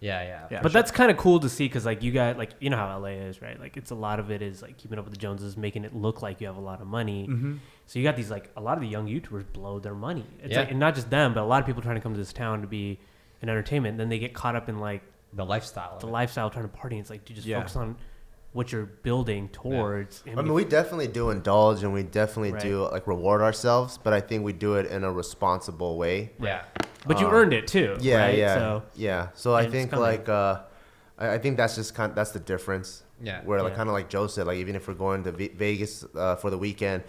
A: Yeah.
B: But that's kind of cool to see because like you got like you know how LA is, right? Like it's a lot of it is like keeping up with the Joneses, making it look like you have a lot of money.
C: Mm-hmm.
B: So you got these like a lot of the young YouTubers blow their money. It's
A: Yeah.
B: like, and not just them, but a lot of people trying to come to this town to be in entertainment. And then they get caught up in like
A: The lifestyle.
B: the lifestyle, trying to party. And it's like, dude, just
C: Yeah.
B: focus on what you're building towards.
D: I mean, we definitely do indulge and we definitely
B: Right.
D: do like reward ourselves, but I think we do it in a responsible way.
A: Yeah.
B: But you earned it too.
D: Yeah,
B: right?
D: yeah,
B: So
D: yeah. So I
B: and it's
D: think
B: coming.
D: like I think that's just that's the difference.
A: Yeah.
D: Where like
B: Yeah.
D: kind of like Joe said, like even if we're going to Vegas for the weekend,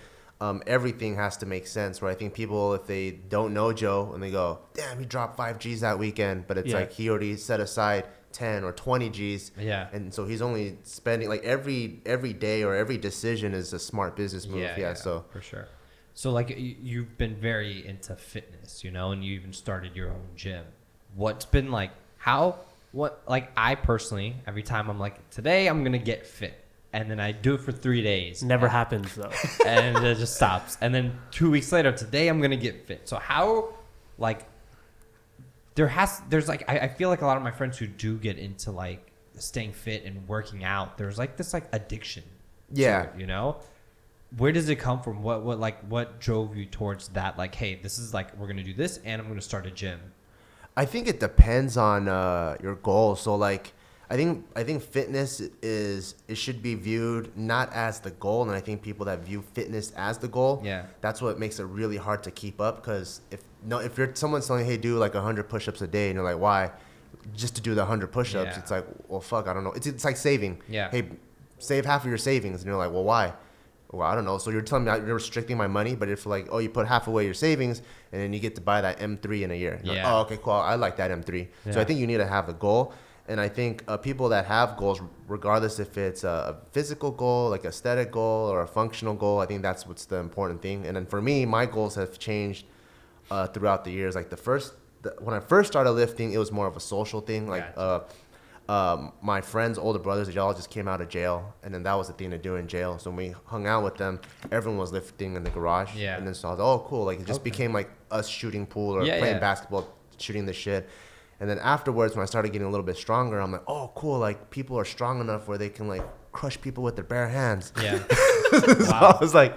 D: everything has to make sense. Where I think people, if they don't know Joe and they go, "Damn, he dropped 5 G's that weekend," but it's
B: Yeah.
D: like he already set aside 10 or 20 G's.
A: Yeah.
D: And so he's only spending like every day or every decision is a smart business move. Yeah. So
A: for sure. So like you've been very into fitness, you know, and you even started your own gym. What's been like like I personally, every time I'm like, today I'm going to get fit. And then I do it for 3 days.
B: never happens though.
A: And it just stops. And then 2 weeks later, today I'm going to get fit. So how like there's like, I feel like a lot of my friends who do get into like staying fit and working out, there's like this like addiction.
D: Yeah.
A: To it, you know? Where does it come from? What drove you towards that? Like, hey, this is like, we're going to do this and I'm going to start a gym.
D: I think it depends on your goal. So like I think fitness it should be viewed not as the goal, and I think people that view fitness as the goal, that's what makes it really hard to keep up. Because if someone's telling you, hey, do like 100 push-ups a day, and you're like, why? Just to do the 100 push-ups. It's like, well, fuck, I don't know. It's like saving. Hey, save half of your savings, and you're like, well, why? Well, I don't know. So you're telling me you're restricting my money, but if like, oh, you put half away your savings, and then you get to buy that M3 in a year. Like, oh, okay, cool. I like that M3. So I think you need to have the goal. And I think people that have goals, regardless if it's a physical goal, like aesthetic goal, or a functional goal, I think that's what's the important thing. And then for me, my goals have changed throughout the years. Like when I first started lifting, it was more of a social thing. Like my friends' older brothers, they all just came out of jail, and then that was the thing to do in jail. So when we hung out with them, everyone was lifting in the garage. And then so I was like, oh, cool. Like it just became like us shooting pool or playing basketball, shooting the shit. And then afterwards, when I started getting a little bit stronger, I'm like, oh, cool. Like people are strong enough where they can like crush people with their bare hands. So I was like,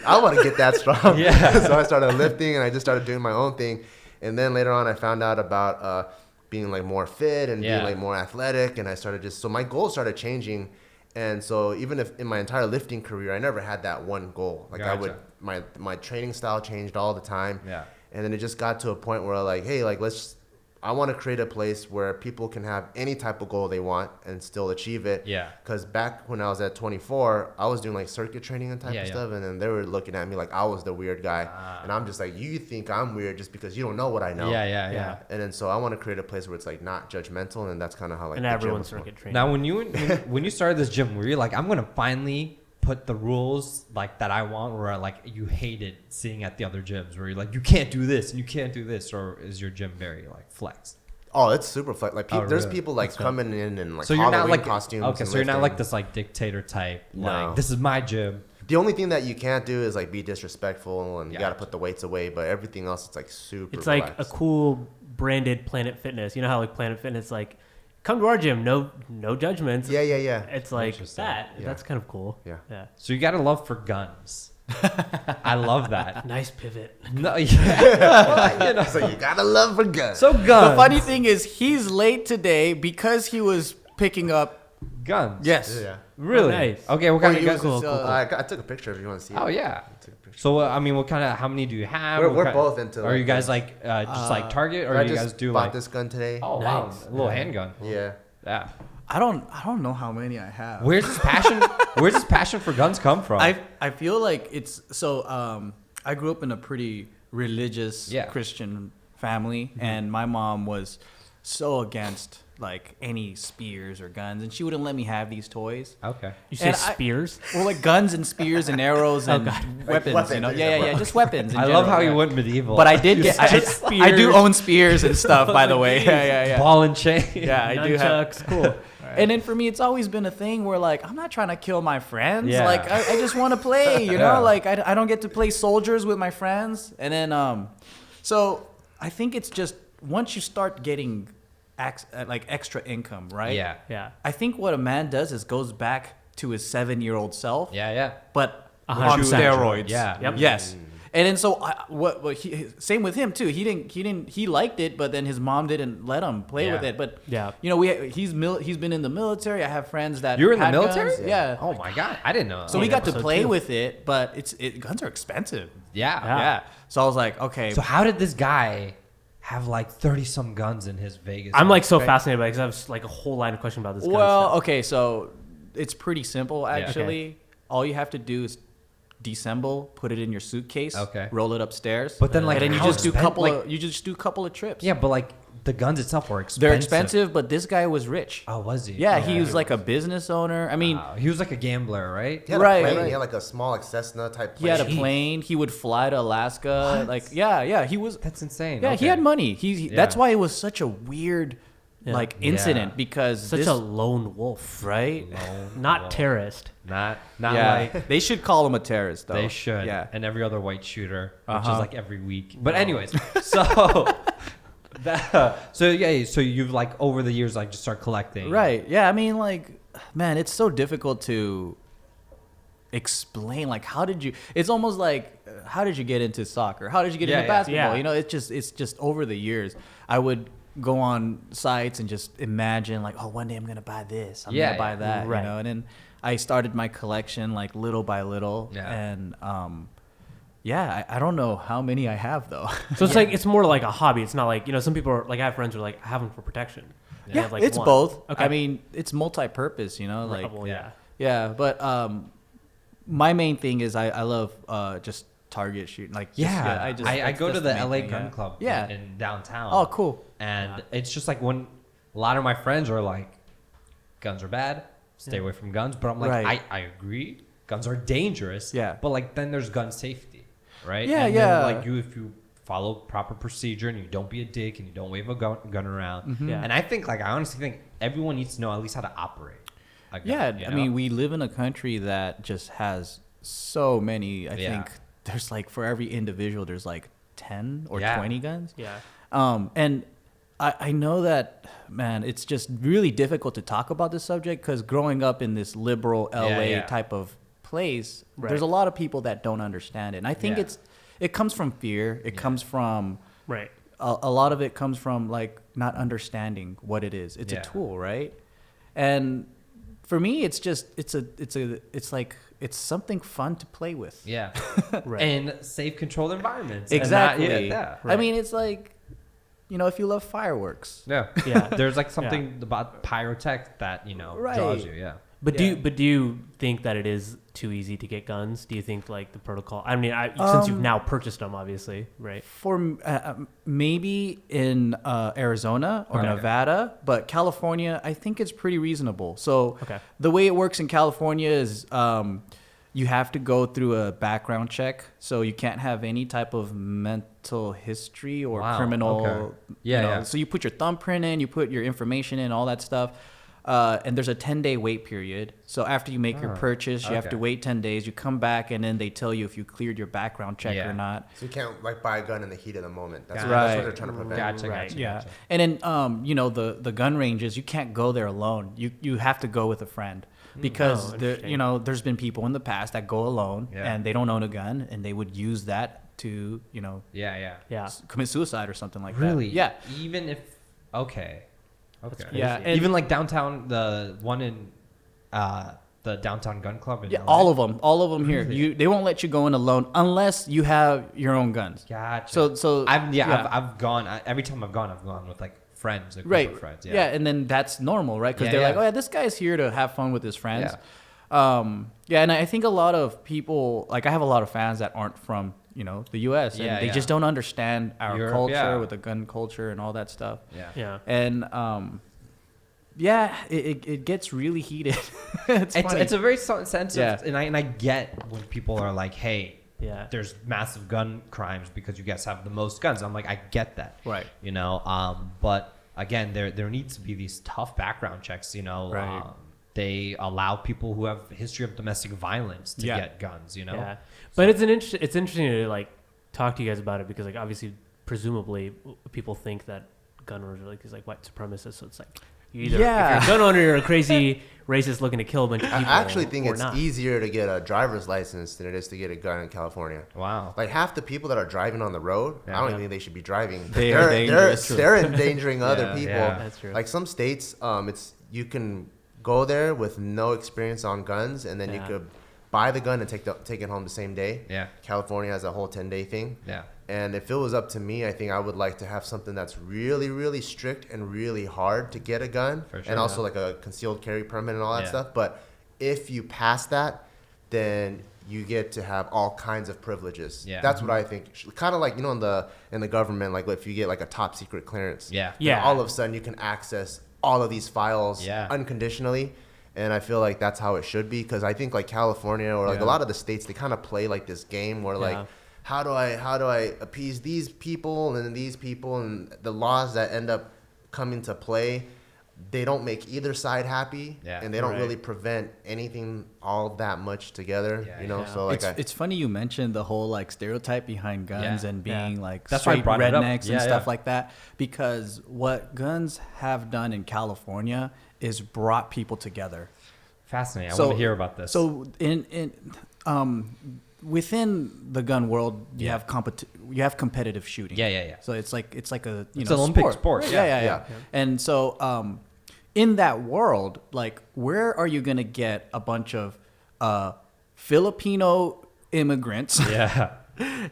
D: I want to get that strong. So I started lifting and I just started doing my own thing. And then later on, I found out about being like more fit and being like more athletic. And I started so my goals started changing. And so even if in my entire lifting career, I never had that one goal. Like my training style changed all the time. And then it just got to a point where like, hey, like I want to create a place where people can have any type of goal they want and still achieve it. Because back when I was at 24, I was doing like circuit training and type of stuff. And then they were looking at me like I was the weird guy. And I'm just like, you think I'm weird just because you don't know what I know. And then so I want to create a place where it's like not judgmental. And that's kind of how like
B: and everyone's circuit training.
A: Now, when you started this gym, were you like, I'm going to finally put the rules like that I want, or like you hated seeing at the other gyms where you're like, you can't do this and you can't do this, or is your gym very like flexed?
D: Oh, it's super flex. Like there's
A: really?
D: people like coming in like
A: so you're
D: Halloween
A: not like
D: costumes.
A: Okay, so you're not like this like dictator type.
D: No.
A: Like this is my gym.
D: The only thing that you can't do is like be disrespectful, and you got to put the weights away. But everything else, it's like super.
B: It's
D: relaxed.
B: like a cool branded Planet Fitness. You know how like Planet Fitness like, come to our gym, no judgments.
D: Yeah.
B: It's like that.
D: Yeah.
B: That's kind of cool.
D: Yeah.
A: So you got a love for guns. I love that.
B: Nice pivot.
A: No, well, you know.
D: So you gotta love for guns.
A: So guns.
C: The funny thing is, he's late today because he was picking up
A: guns.
C: Yes.
D: Yeah.
A: Really?
B: Oh, nice.
A: Okay. What kind of guns?
C: Cool.
D: I took a picture if you want to see it.
A: Oh yeah.
D: I took a picture.
A: So I mean, what kind of? How many do you have?
D: We're both into.
A: Are you guys like just like Target, or
D: I
A: you
D: just
A: guys do
D: bought
A: like?
D: this gun today.
A: Oh wow, a little handgun.
D: Yeah.
A: Yeah.
C: I don't know how many I have.
A: Where's this passion? Where's this passion for guns come from?
C: I feel like it's so. I grew up in a pretty religious Christian family, and my mom was so against like any spears or guns, and she wouldn't let me have these toys.
A: Okay.
B: You say spears?
C: Well, like guns and spears and arrows and weapons,
D: weapons,
C: you know?
D: yeah.
C: Yeah, just weapons.
A: I love how you went medieval.
C: But I did get. I do own spears and stuff, by the way. Yeah.
A: Ball and chain.
C: Yeah, I do have.
B: Nunchucks, cool.
C: And then for me, it's always been a thing where like I'm not trying to kill my friends.
A: Yeah.
C: Like I just want to play, you know. Like I don't get to play soldiers with my friends. And then so I think it's just once you start getting like extra income, right?
A: Yeah.
B: Yeah.
C: I think what a man does is goes back to his 7-year-old self.
A: Yeah.
C: But on
B: 100%.
C: steroids.
A: Yeah.
B: Yep.
C: Yes. And then so same with him too. He liked it, but then his mom didn't let him play with it. But you know, he's been in the military. I have friends that
A: You're in the
C: had
A: military?
C: guns. Yeah.
A: Oh my God, I didn't know.
C: So we got to
B: so
C: play
B: too.
C: with it, but guns are expensive.
A: Yeah.
C: So I was like, okay.
A: So how did this guy have like 30 some guns in his Vegas?
B: I'm like so
C: Okay.
B: fascinated by it because I have like a whole line of questions about this.
C: Well,
B: gun stuff.
C: okay, so it's pretty simple actually. All you have to do is disassemble, put it in your suitcase, roll it upstairs.
A: But then, like,
C: and then you
A: how
C: just do
A: expen-
C: a couple of trips.
A: Yeah, but like the guns itself were expensive.
C: They're expensive, but this guy was rich.
A: Oh, was he?
C: Yeah, he was like a business owner. I mean,
A: He was like a gambler, right?
D: He had
C: Right,
D: a plane.
C: right.
D: He had like a small like Cessna type
C: he
D: plane.
C: had a plane. He would fly to Alaska. Like, yeah, he was.
A: That's insane.
C: Yeah,
A: Okay.
C: he had money. That's
A: Yeah.
C: why it was such a weird, like, incident because
B: Such a lone wolf,
C: right.
B: not terrorist.
A: Not
C: Yeah,
A: like
C: they should call him a terrorist though.
A: they should.
C: Yeah.
A: And every other white shooter, which is
C: Uh-huh.
A: like every week. But anyways, so so you've like over the years like just start collecting.
C: Right. Yeah. I mean, like, man, it's so difficult to explain. Like, how did you? It's almost like, how did you get into soccer? How did you get into basketball?
B: Yeah.
C: You know, it's just over the years. I would go on sites and just imagine, like, oh, one day I'm gonna buy this. I'm gonna buy that.
B: right.
C: You know, and then I started my collection like little by little.
A: Yeah.
C: And I don't know how many I have though.
B: So it's like it's more like a hobby. It's not like, you know, some people are like, I have friends who are like, I have them for protection. They
C: Yeah,
B: have, like,
C: it's
B: one.
C: both.
B: Okay.
C: I mean, it's multi-purpose. You know,
B: Right,
C: like
B: well, yeah.
C: yeah. But my main thing is I love just target shooting. Like
A: I
C: that's
A: go to
C: the
A: the
C: main
A: LA
C: thing,
A: Gun Club
C: Yeah.
A: in downtown.
C: Oh, cool.
A: And it's just like when a lot of my friends are like, guns are bad, stay away from guns. But I'm like,
C: Right.
A: I agree. Guns are dangerous.
C: Yeah.
A: But like then there's gun safety, right?
C: Yeah,
A: and
C: yeah.
A: Then, like if you follow proper procedure and you don't be a dick and you don't wave a gun around.
B: Yeah.
A: And I honestly think everyone needs to know at least how to operate a gun.
C: Yeah,
A: you
C: I
A: know?
C: mean, we live in a country that just has so many. I
A: Yeah.
C: think there's like for every individual, there's like 10 or
A: Yeah.
C: 20 guns.
B: Yeah.
C: And I know that, man, it's just really difficult to talk about this subject because growing up in this liberal LA
A: yeah.
C: type of place,
B: Right.
C: there's a lot of people that don't understand it. And I think
A: Yeah.
C: it comes from fear. It comes from
B: Right.
C: a lot of it comes from like not understanding what it is. It's
A: Yeah.
C: a tool, right? And for me, it's just it's like it's something fun to play with.
A: Yeah.
B: Right.
A: And safe, controlled environments. And
C: Exactly.
A: not-
C: I mean, it's like, you know, if you love fireworks,
A: Yeah.
B: Yeah.
A: There's like something about pyrotech that,
C: Right.
A: draws you. Yeah.
B: But
C: Yeah.
B: do you think that it is too easy to get guns? Do you think like the protocol? I mean, since you've now purchased them, obviously, right?
C: for maybe in Arizona or
A: Okay.
C: Nevada, but California, I think it's pretty reasonable. So
B: Okay.
C: the way it works in California is you have to go through a background check, so you can't have any type of mental history or
A: Wow,
C: criminal.
A: okay. Yeah, yeah.
C: So you put your thumbprint in, you put your information in, all that stuff. And there's a 10-day wait period. So after you make your purchase, you have
A: okay.
C: to wait 10 days. You come back, and then they tell you if you cleared your background check
A: Yeah.
C: or not.
D: So you can't like buy a gun in the heat of the moment. That's,
A: Gotcha.
D: that's what they're trying to prevent.
A: Gotcha.
B: Right.
A: Gotcha.
C: Yeah.
A: Gotcha.
C: And then, you know, the gun ranges, you can't go there alone. You have to go with a friend because,
B: Oh, interesting.
C: you know, there's been people in the past that go alone
A: Yeah.
C: and they don't own a gun and they would use that to, you know,
A: Yeah. Yeah.
B: Yeah.
C: commit suicide or something like
A: Really?
C: that. Yeah.
A: Even if okay.
C: Yeah, and-
A: even like downtown, the one in the downtown gun club in
C: Yeah,
A: LA?
C: all of them here. They won't let you go in alone unless you have your own guns.
A: Gotcha.
C: So
A: I've gone every time I've gone with like friends, a group
C: right,
A: of friends.
C: yeah, and then that's normal, right? Because
A: Yeah,
C: they're
A: yeah.
C: like, oh yeah, this guy's here to have fun with his friends. Yeah, and I think a lot of people, like I have a lot of fans that aren't from, you know, the U.S. and
A: Yeah,
C: they
A: yeah.
C: just don't understand our
A: Europe,
C: culture
A: yeah.
C: with the gun culture and all that stuff.
A: Yeah.
B: Yeah.
C: And yeah, it gets really heated. it's funny.
A: It's a very sensitive,
C: Yeah.
A: and I get when people are like, hey.
B: Yeah.
A: There's massive gun crimes because you guys have the most guns. I'm like, I get that.
C: Right.
A: You know, but again, there needs to be these tough background checks.
B: Right.
A: They allow people who have a history of domestic violence to
C: Yeah.
A: get guns.
B: Yeah, but it's interesting to like talk to you guys about it because like obviously presumably people think that gun owners are like these like white supremacists, so it's like you either if you're a gun owner you're a crazy racist looking to kill a bunch of people.
D: I actually think
B: or
D: it's
B: not.
D: easier to get a driver's license than it is to get a gun in California.
A: Wow.
D: Like half the people that are driving on the road, I don't even think they should be driving.
C: They are dangerous.
D: They're endangering other people.
A: Yeah.
B: That's true.
D: Like some states, it's you can go there with no experience on guns, and then you could buy the gun and take it home the same day.
A: Yeah.
D: California has a whole 10-day thing.
A: Yeah.
D: And if it was up to me, I think I would like to have something that's really, really strict and really hard to get a gun,
A: For sure,
D: and also like a concealed carry permit and all that
A: Yeah.
D: stuff. But if you pass that, then you get to have all kinds of privileges.
A: Yeah.
D: That's what I think. Kind of like, in the government, like if you get like a top secret clearance,
A: Yeah.
B: Yeah.
D: all of a sudden you can access all of these files unconditionally. And I feel like that's how it should be, because I think like California or like a lot of the states, they kind of play like this game where like, how do I appease these people and these people, and the laws that end up coming to play, they don't make either side happy, and they don't really prevent anything all that much together, So like
C: it's funny you mentioned the whole like stereotype behind guns and being like
A: That's why I
C: straight
A: brought it up.
C: rednecks and stuff like that, because what guns have done in California is brought people together.
A: Fascinating. I want to hear about this.
C: So within the gun world, you have competitive shooting.
A: Yeah.
C: So it's like a
A: It's an Olympic sport.
C: Right? Yeah. And so in that world, like where are you gonna get a bunch of Filipino immigrants?
A: Yeah.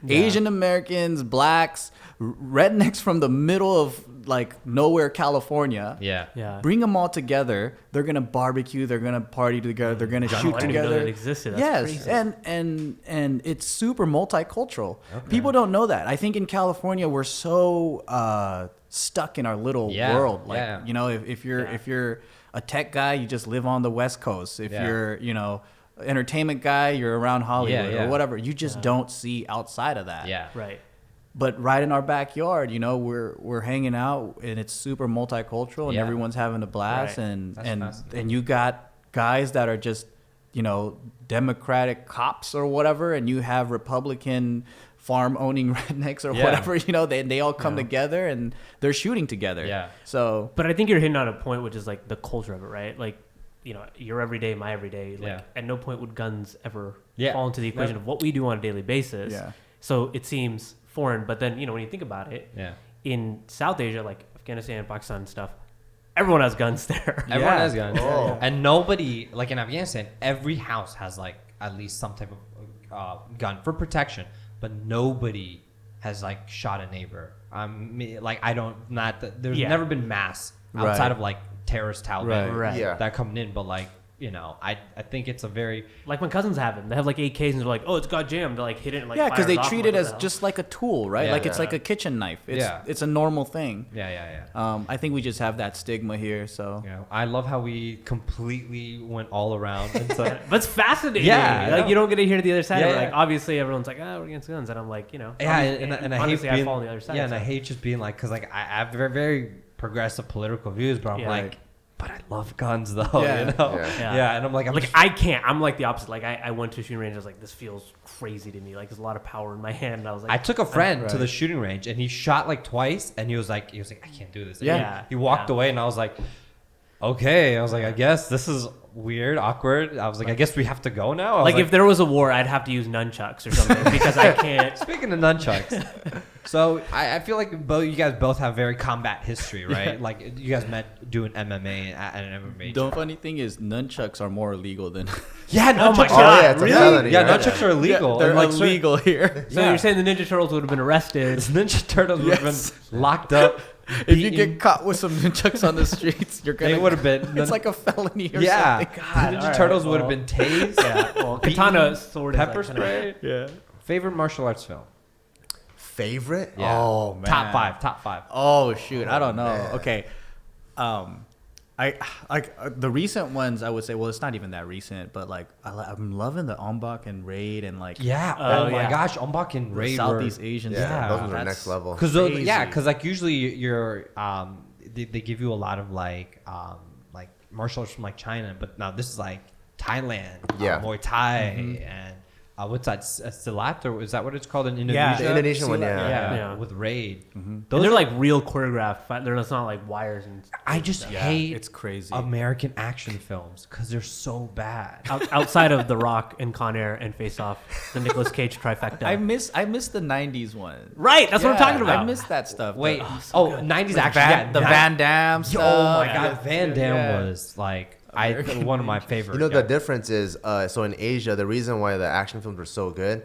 C: Asian Americans, blacks, rednecks from the middle of like nowhere, California.
A: Yeah.
C: Bring them all together. They're gonna barbecue. They're gonna party together. They're gonna shoot
B: I didn't even know
C: together.
B: that existed. That's
C: Yes,
B: crazy.
C: and it's super multicultural. People don't know that. I think in California we're so stuck in our little world. Like if you're a tech guy, you just live on the West Coast. If you're entertainment guy, you're around Hollywood or whatever. You just don't see outside of that.
A: Yeah.
B: Right.
C: But right in our backyard, we're hanging out, and it's super multicultural, and everyone's having a blast,
B: Right.
C: and you got guys that are just Democratic cops or whatever, and you have Republican farm owning rednecks or whatever. They all come together and they're shooting together.
A: Yeah.
C: So,
B: But I think you're hitting on a point, which is like the culture of it, right? Like, your everyday, my everyday. Like, at no point would guns ever fall into the equation of what we do on a daily basis.
C: Yeah.
B: So it seems foreign, but then when you think about it, in South Asia, like Afghanistan, Pakistan, and stuff, everyone has guns there.
A: Everyone has guns.
D: Oh.
A: And nobody, like in Afghanistan, every house has like at least some type of gun for protection, but nobody has like shot a neighbor. There's never been mass outside of like terrorist Taliban
B: Right.
A: that coming in, but like, I think it's a very
B: Like when cousins have them, they have like AKs and they're like, oh, it's got jammed. They like hit it and like
C: because they
B: fires off.
C: treat
B: I'm
C: it
B: like,
C: as
B: what the
C: just like a tool, right?
A: Yeah.
C: Like it's like a kitchen knife. It's a normal thing.
A: Yeah.
C: I think we just have that stigma here. So
A: I love how we completely went all around. And so,
B: hell? But it's fascinating.
A: Yeah,
B: Like you don't get to hear the other side.
A: Yeah,
B: of it.
A: yeah.
B: Like obviously everyone's like, we're against guns, and I'm like,
A: and I hate
B: honestly,
A: being,
B: I fall on the other side.
A: and I
B: so.
A: hate just being like, because like I have very, very progressive political views, but I'm
B: Yeah.
A: like, but I love guns though,
C: Yeah.
A: Yeah, and I'm like,
B: I can't. I'm like the opposite. Like I went to a shooting range. I was like, this feels crazy to me. Like there's a lot of power in my hand. And I was like,
A: I took a friend to
C: Right.
A: the shooting range and he shot like twice, and he was like, I can't do this. And
B: Yeah.
A: he walked away, and I was like, okay. I was like, I guess this is weird, awkward. I was like, I guess we have to go now. I was
B: like if there was a war, I'd have to use nunchucks or something because I can't.
A: Speaking of nunchucks, so I feel like you guys both have very combat history, right? Like you guys met doing MMA at an MMA.
C: the funny thing is, nunchucks are more illegal than
A: Yeah,
B: Oh my
A: nunchucks.
B: God,
D: yeah, it's a
B: really?
D: felony,
A: Yeah,
D: right?
A: nunchuks are illegal.
C: they're
A: And, like,
C: illegal here.
B: So you're saying the Ninja Turtles would have been arrested?
A: Ninja Turtles would have
C: Yes.
A: been locked up.
C: If you
A: beaten.
C: get caught with some nunchucks on the streets, you're gonna.
A: They would have been.
C: It's like a felony or
A: yeah,
C: something.
A: Ninja
B: alright,
A: Turtles would have
B: well.
A: been tased.
B: Yeah. Well,
A: beaten,
B: katana sword, is
A: pepper
B: like kinda-
A: spray.
C: Yeah.
A: Favorite martial arts film?
D: Favorite?
A: Yeah.
C: Oh man.
A: Top five.
C: Oh shoot, I don't know.
D: man.
C: Okay, I the recent ones I would say. Well, it's not even that recent, but like I'm loving the Ombak and Raid and like
A: Yeah.
B: Oh,
A: Oh my
B: yeah.
A: gosh, Ombak and
C: the
A: Raid
C: Southeast Asian
D: Yeah,
C: stuff.
D: those ones are
C: That's-
D: next level.
A: Because
C: Crazy.
A: yeah, because like usually you're they give you a lot of like martial arts from like China, but now this is like Thailand, Muay Thai, and what's that, Silat, or is that what it's called in Indonesia?
D: The Indonesian one,
A: yeah, with Raid.
B: Those are like real choreographed. They're just not like wires and.
A: I just hate
C: it's crazy
A: American action films because they're so bad.
B: Outside of The Rock and Con Air and Face Off, the Nicolas Cage trifecta.
C: I miss the 90s one.
B: Right, that's what I'm talking about.
C: I miss that stuff.
A: Wait, 90s action,
C: the Van Damme stuff.
A: Oh my god, Van Damme was like one of my favorites.
D: You know, the difference is, so in Asia, the reason why the action films were so good,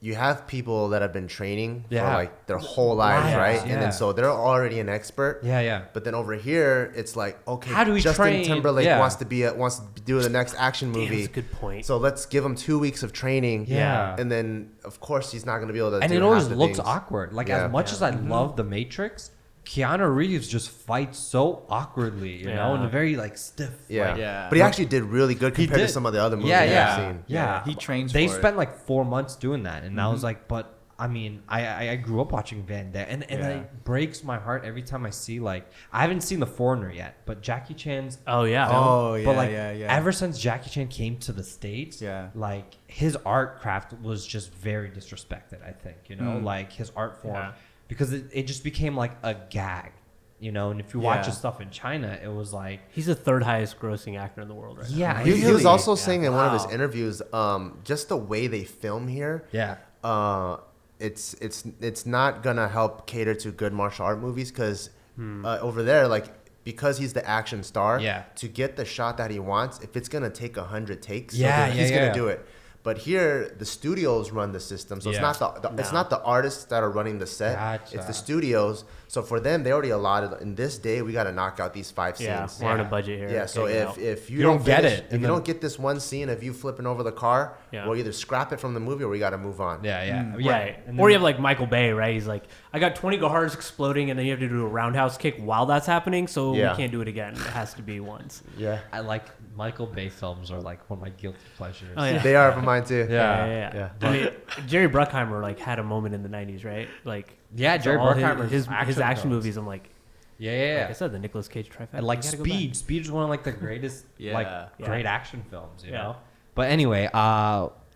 D: you have people that have been training for like their whole lives, right? And then so they're already an expert. But then over here, it's like, okay,
A: how do we
D: Justin
A: train?
D: Timberlake wants to do the next action movie.
B: That's a good point.
D: So let's give him 2 weeks of training. And then of course he's not going to be able to.
A: And
D: do
A: it always
D: half the
A: looks
D: things.
A: awkward. Like as much as I love The Matrix, Keanu Reeves just fights so awkwardly, you know, and very like stiff.
D: But he actually did really good compared to some of the other movies I've seen.
C: He trains.
A: They
C: for
A: spent like 4 months doing that, and I was like, but I mean, I grew up watching Van Damme, and it breaks my heart every time I see, like, I haven't seen The Foreigner yet, but Jackie Chan's
B: Oh yeah.
A: but like ever since Jackie Chan came to the States, like his art craft was just very disrespected, I think, you know, like his art form, because it just became like a gag, you know. And if you watch his stuff in China, it was like
B: he's the third highest grossing actor in the world right now.
D: He was also saying in one of his interviews, just the way they film here, it's not gonna help cater to good martial art movies, because over there, like, because he's the action star, to get the shot that he wants, if it's gonna take 100 takes, he's gonna do it. But here, the studios run the system, so it's not it's not the artists that are running the set. It's the studios. So for them, they already allotted. In this day, we got to knock out these 5 scenes.
B: We're on a budget here.
D: Yeah. So if you
A: don't get it,
D: if you don't get this one scene of you flipping over the car, we'll either scrap it from the movie or we got to move on.
B: Right. Or you have like Michael Bay, right? He's like, I got 20 guards exploding, and then you have to do a roundhouse kick while that's happening, so we can't do it again. It has to be once.
A: I like Michael Bay films are like one of my guilty pleasures.
B: Oh, yeah.
D: They are for mine too.
B: Yeah. I mean, Jerry Bruckheimer like had a moment in the 90s, right? Like
A: Jerry Bruckheimer,
B: his action movies. I'm like,
A: like
B: I said, the Nicolas Cage trifecta.
A: And like Speed. Speed is one of like the greatest great action films, you know. But anyway,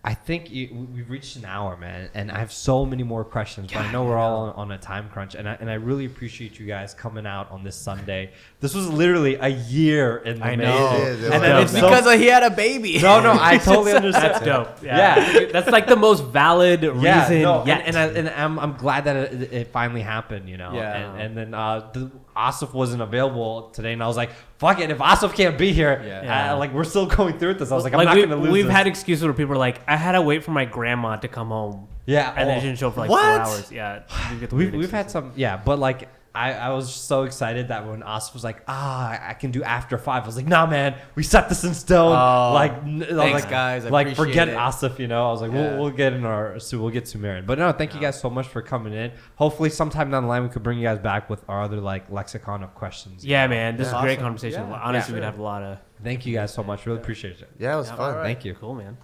A: I think we've reached an hour, man, and I have so many more questions. But I know we're all on a time crunch, and I really appreciate you guys coming out on this Sunday. This was literally a year in the making.
D: And
C: then it's because he had a baby.
A: No, I totally understand.
B: That's dope. Yeah. That's like the most valid reason yet.
A: And I'm glad that it finally happened, you know. And then Asif wasn't available today, and I was like, fuck it, if Asif can't be here, like, we're still going through this. I was like, I'm not going to lose
B: We've
A: this.
B: had excuses where people are like, I had to wait for my grandma to come home. And then she didn't show up for like 4 hours. Yeah.
A: We've had some, but like, I was so excited that when Asif was like, I can do after 5. I was like, nah, man, we set this in stone.
C: Thanks, guys. I
A: like, forget
C: it.
A: Asif, you know. I was like, we'll get Sumair in. But no, thank you guys so much for coming in. Hopefully, sometime down the line, we could bring you guys back with our other like lexicon of questions.
B: Yeah, man, this is a great conversation. Honestly, we'd have a lot of.
A: Thank you guys so much. Really appreciate it.
D: Yeah, it was fun.
A: Thank you.
B: Cool, man.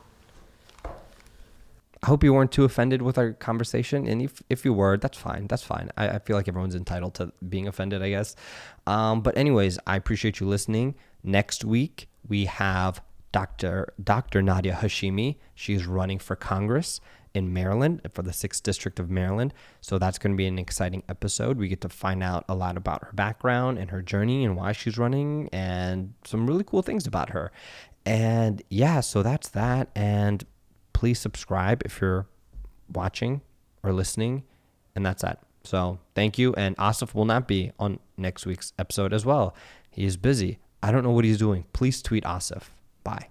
A: I hope you weren't too offended with our conversation. And if you were, that's fine. That's fine. I feel like everyone's entitled to being offended, I guess. But anyways, I appreciate you listening. Next week, we have Dr. Nadia Hashimi. She's running for Congress in Maryland, for the 6th District of Maryland. So that's going to be an exciting episode. We get to find out a lot about her background and her journey and why she's running and some really cool things about her. And so that's that. And please subscribe if you're watching or listening, and that's that. So thank you. And Asif will not be on next week's episode as well. He is busy. I don't know what he's doing. Please tweet Asif. Bye.